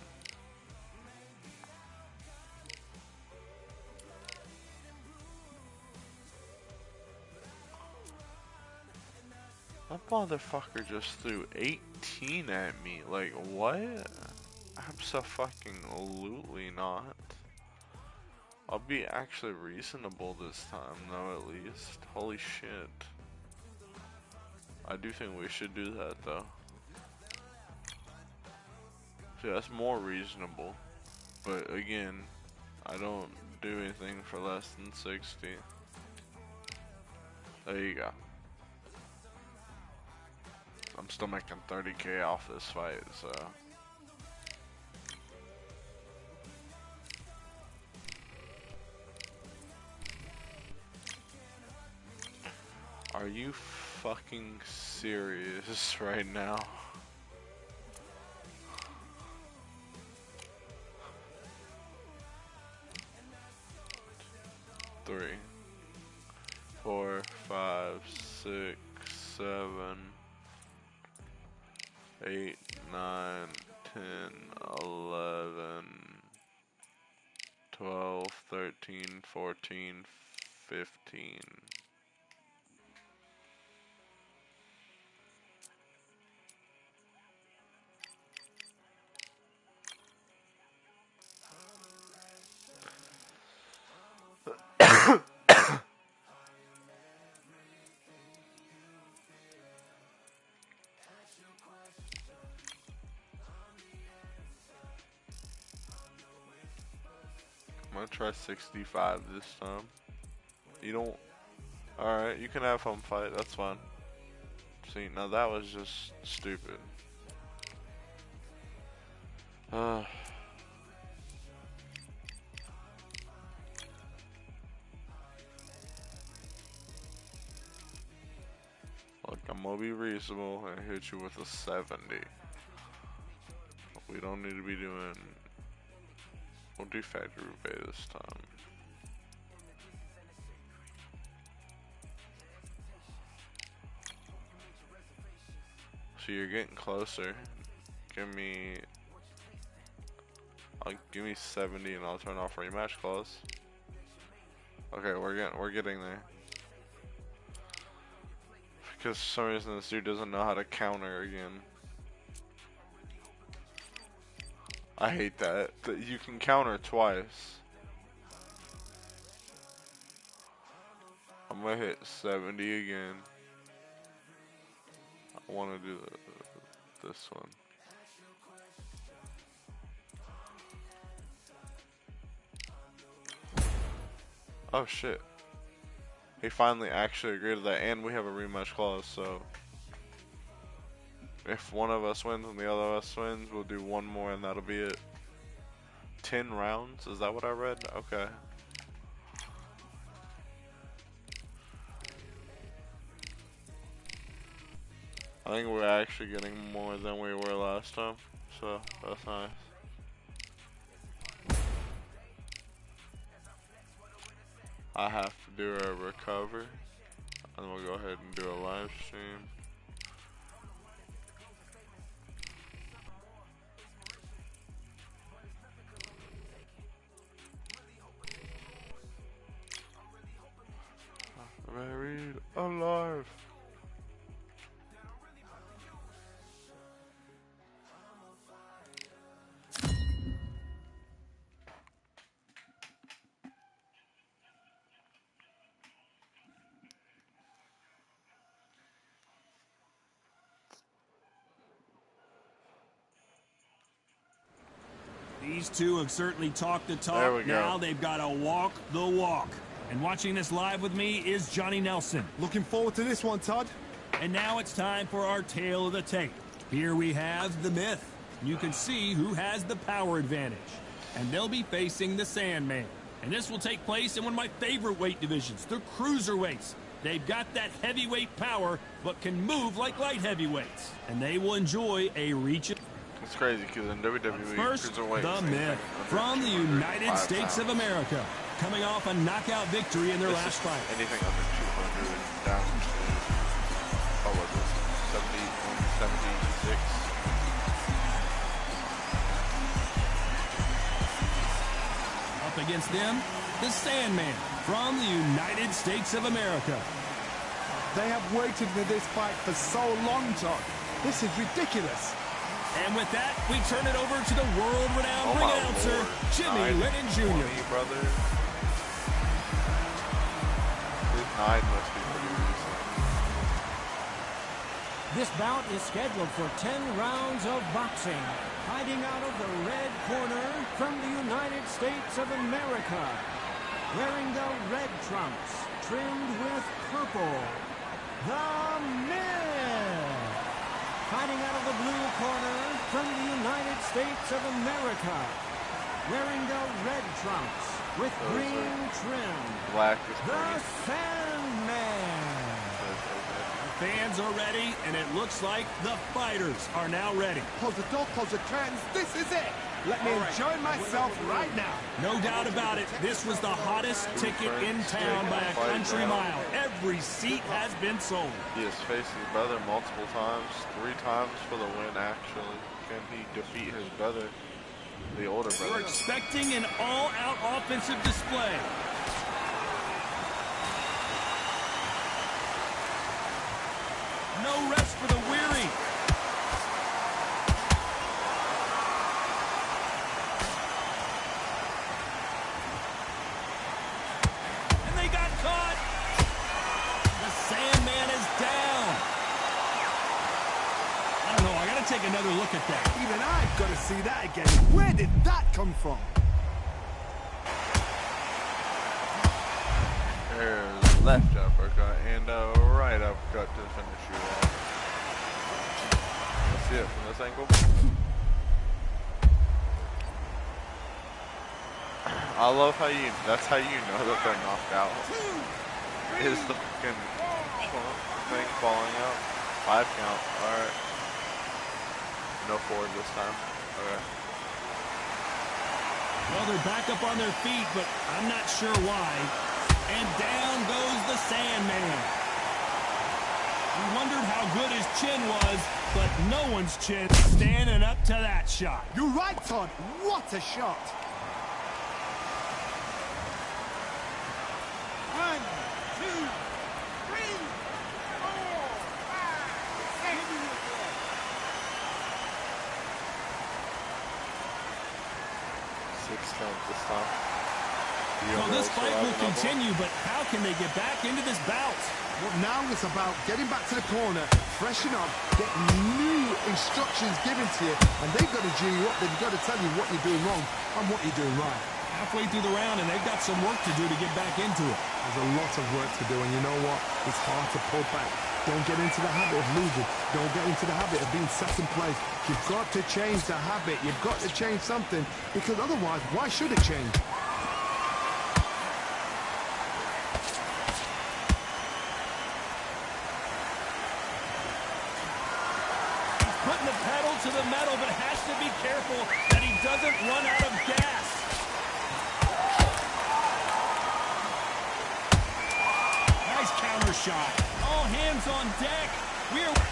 That motherfucker just threw 18 at me. Like, what? Abso-fucking-lutely not. I'll be actually reasonable this time, though, at least. Holy shit. I do think we should do that, though. See, that's more reasonable. But, again, I don't do anything for less than 60. There you go. I'm still making 30k off this fight, so... Are you fucking serious right now? Three, 4, 5, 6, 7, 8, 9, 10, 11, 12, 13, 14, 15. I'm gonna try 65 this time. You don't... Alright, you can have home fight, that's fine. See, now that was just stupid. Look, I'm gonna be reasonable and hit you with a 70. We don't need to be doing... We'll do Factory Roubaix this time. So you're getting closer. Give me... give me 70 and I'll turn off rematch clause. Okay, we're getting there. Because for some reason this dude doesn't know how to counter again. I hate that you can counter twice. I'm gonna hit 70 again. I want to do this one. Oh shit. He finally actually agreed to that, and we have a rematch clause, so if one of us wins and the other of us wins, we'll do one more and that'll be it. 10 rounds? Is that what I read? Okay. I think we're actually getting more than we were last time, so that's nice. I have to do a recover, and we'll go ahead and do a live stream. Buried alive. These two have certainly talked the There we talk. go. Now they've got to walk the walk. And watching this live with me is Johnny Nelson. Looking forward to this one, Todd. And now it's time for our tale of the tape. Here we have the Myth. You can see who has the power advantage. And they'll be facing the Sandman. And this will take place in one of my favorite weight divisions, the cruiserweights. They've got that heavyweight power, but can move like light heavyweights. And they will enjoy a reach. It's crazy because in WWE, First, cruiserweight the is Myth from the United States of America, coming off a knockout victory in their last fight. Anything under 200 down to, what was it, 76. Up against them, the Sandman from the United States of America. They have waited for this fight for so long, Todd. This is ridiculous. And with that, we turn it over to the world-renowned ring announcer, Jimmy Lennon Jr. 20, brother. This 9 must be pretty recent. This bout is scheduled for 10 rounds of boxing. Hiding out of the red corner from the United States of America. Wearing the red trunks, trimmed with purple. The Myth. Fighting out of the blue corner from the United States of America. Wearing the red trunks with green trim. Black is The green. Sandman. Fans are ready, and it looks like the fighters are now ready. Close the door, close the curtains. This is it. Let me enjoy myself right now. No doubt about it, this was the hottest ticket in town by a country mile. Every seat has been sold. He has faced his brother multiple times, 3 times for the win actually. Can he defeat his brother, the older We're brother? expecting an all-out offensive display. No rest for the weary. And they got caught. The Sandman is down. I don't know. I got to take another look at that. Even I've got to see that again. Where did that come from? There's left uppercut and a right uppercut to finish you off. Let's see it from this angle. I love how that's how you know that they're knocked out. Is the fucking thing falling out. 5 count, alright. No forward this time. Okay. Well, they're back up on their feet, but I'm not sure why. And down goes the Sandman. We wondered how good his chin was, but no one's chin standing up to that shot. You're right, Todd. What a shot. 1, 2, 3, 4, 5, 6. 6 count this time. Well, this fight will continue, but how can they get back into this bout? Well, now it's about getting back to the corner, freshen up, get new instructions given to you, and they've got to G you up. They've got to tell you what you're doing wrong and what you're doing right. Halfway through the round, and they've got some work to do to get back into it. There's a lot of work to do, and you know what? It's hard to pull back. Don't get into the habit of losing. Don't get into the habit of being second place. You've got to change the habit. You've got to change something, because otherwise, why should it change? He's putting the pedal to the metal, but has to be careful that he doesn't run out of gas. Nice counter shot. All hands on deck.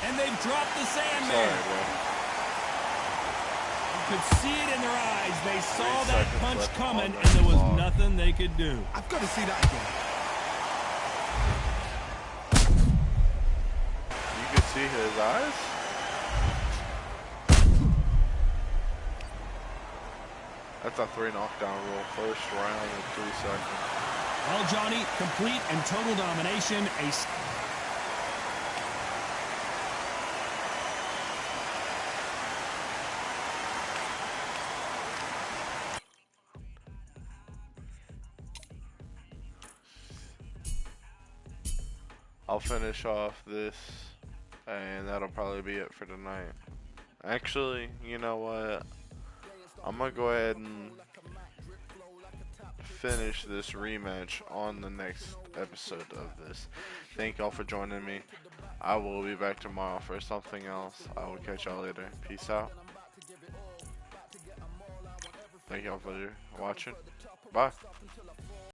And they've dropped the Sandman. Sorry, bro. You could see it in their eyes. They saw that punch left coming, on and there was that nothing they could do. I've got to see that again. You could see his eyes. That's a 3 knockdown rule. First round in 3 seconds. Well, Johnny, complete and total domination. I'll finish off this, and that'll probably be it for tonight. Actually, you know what? I'm gonna go ahead and finish this rematch on the next episode of this. Thank y'all for joining me. I will be back tomorrow for something else. I will catch y'all later. Peace out. Thank y'all for watching. Bye.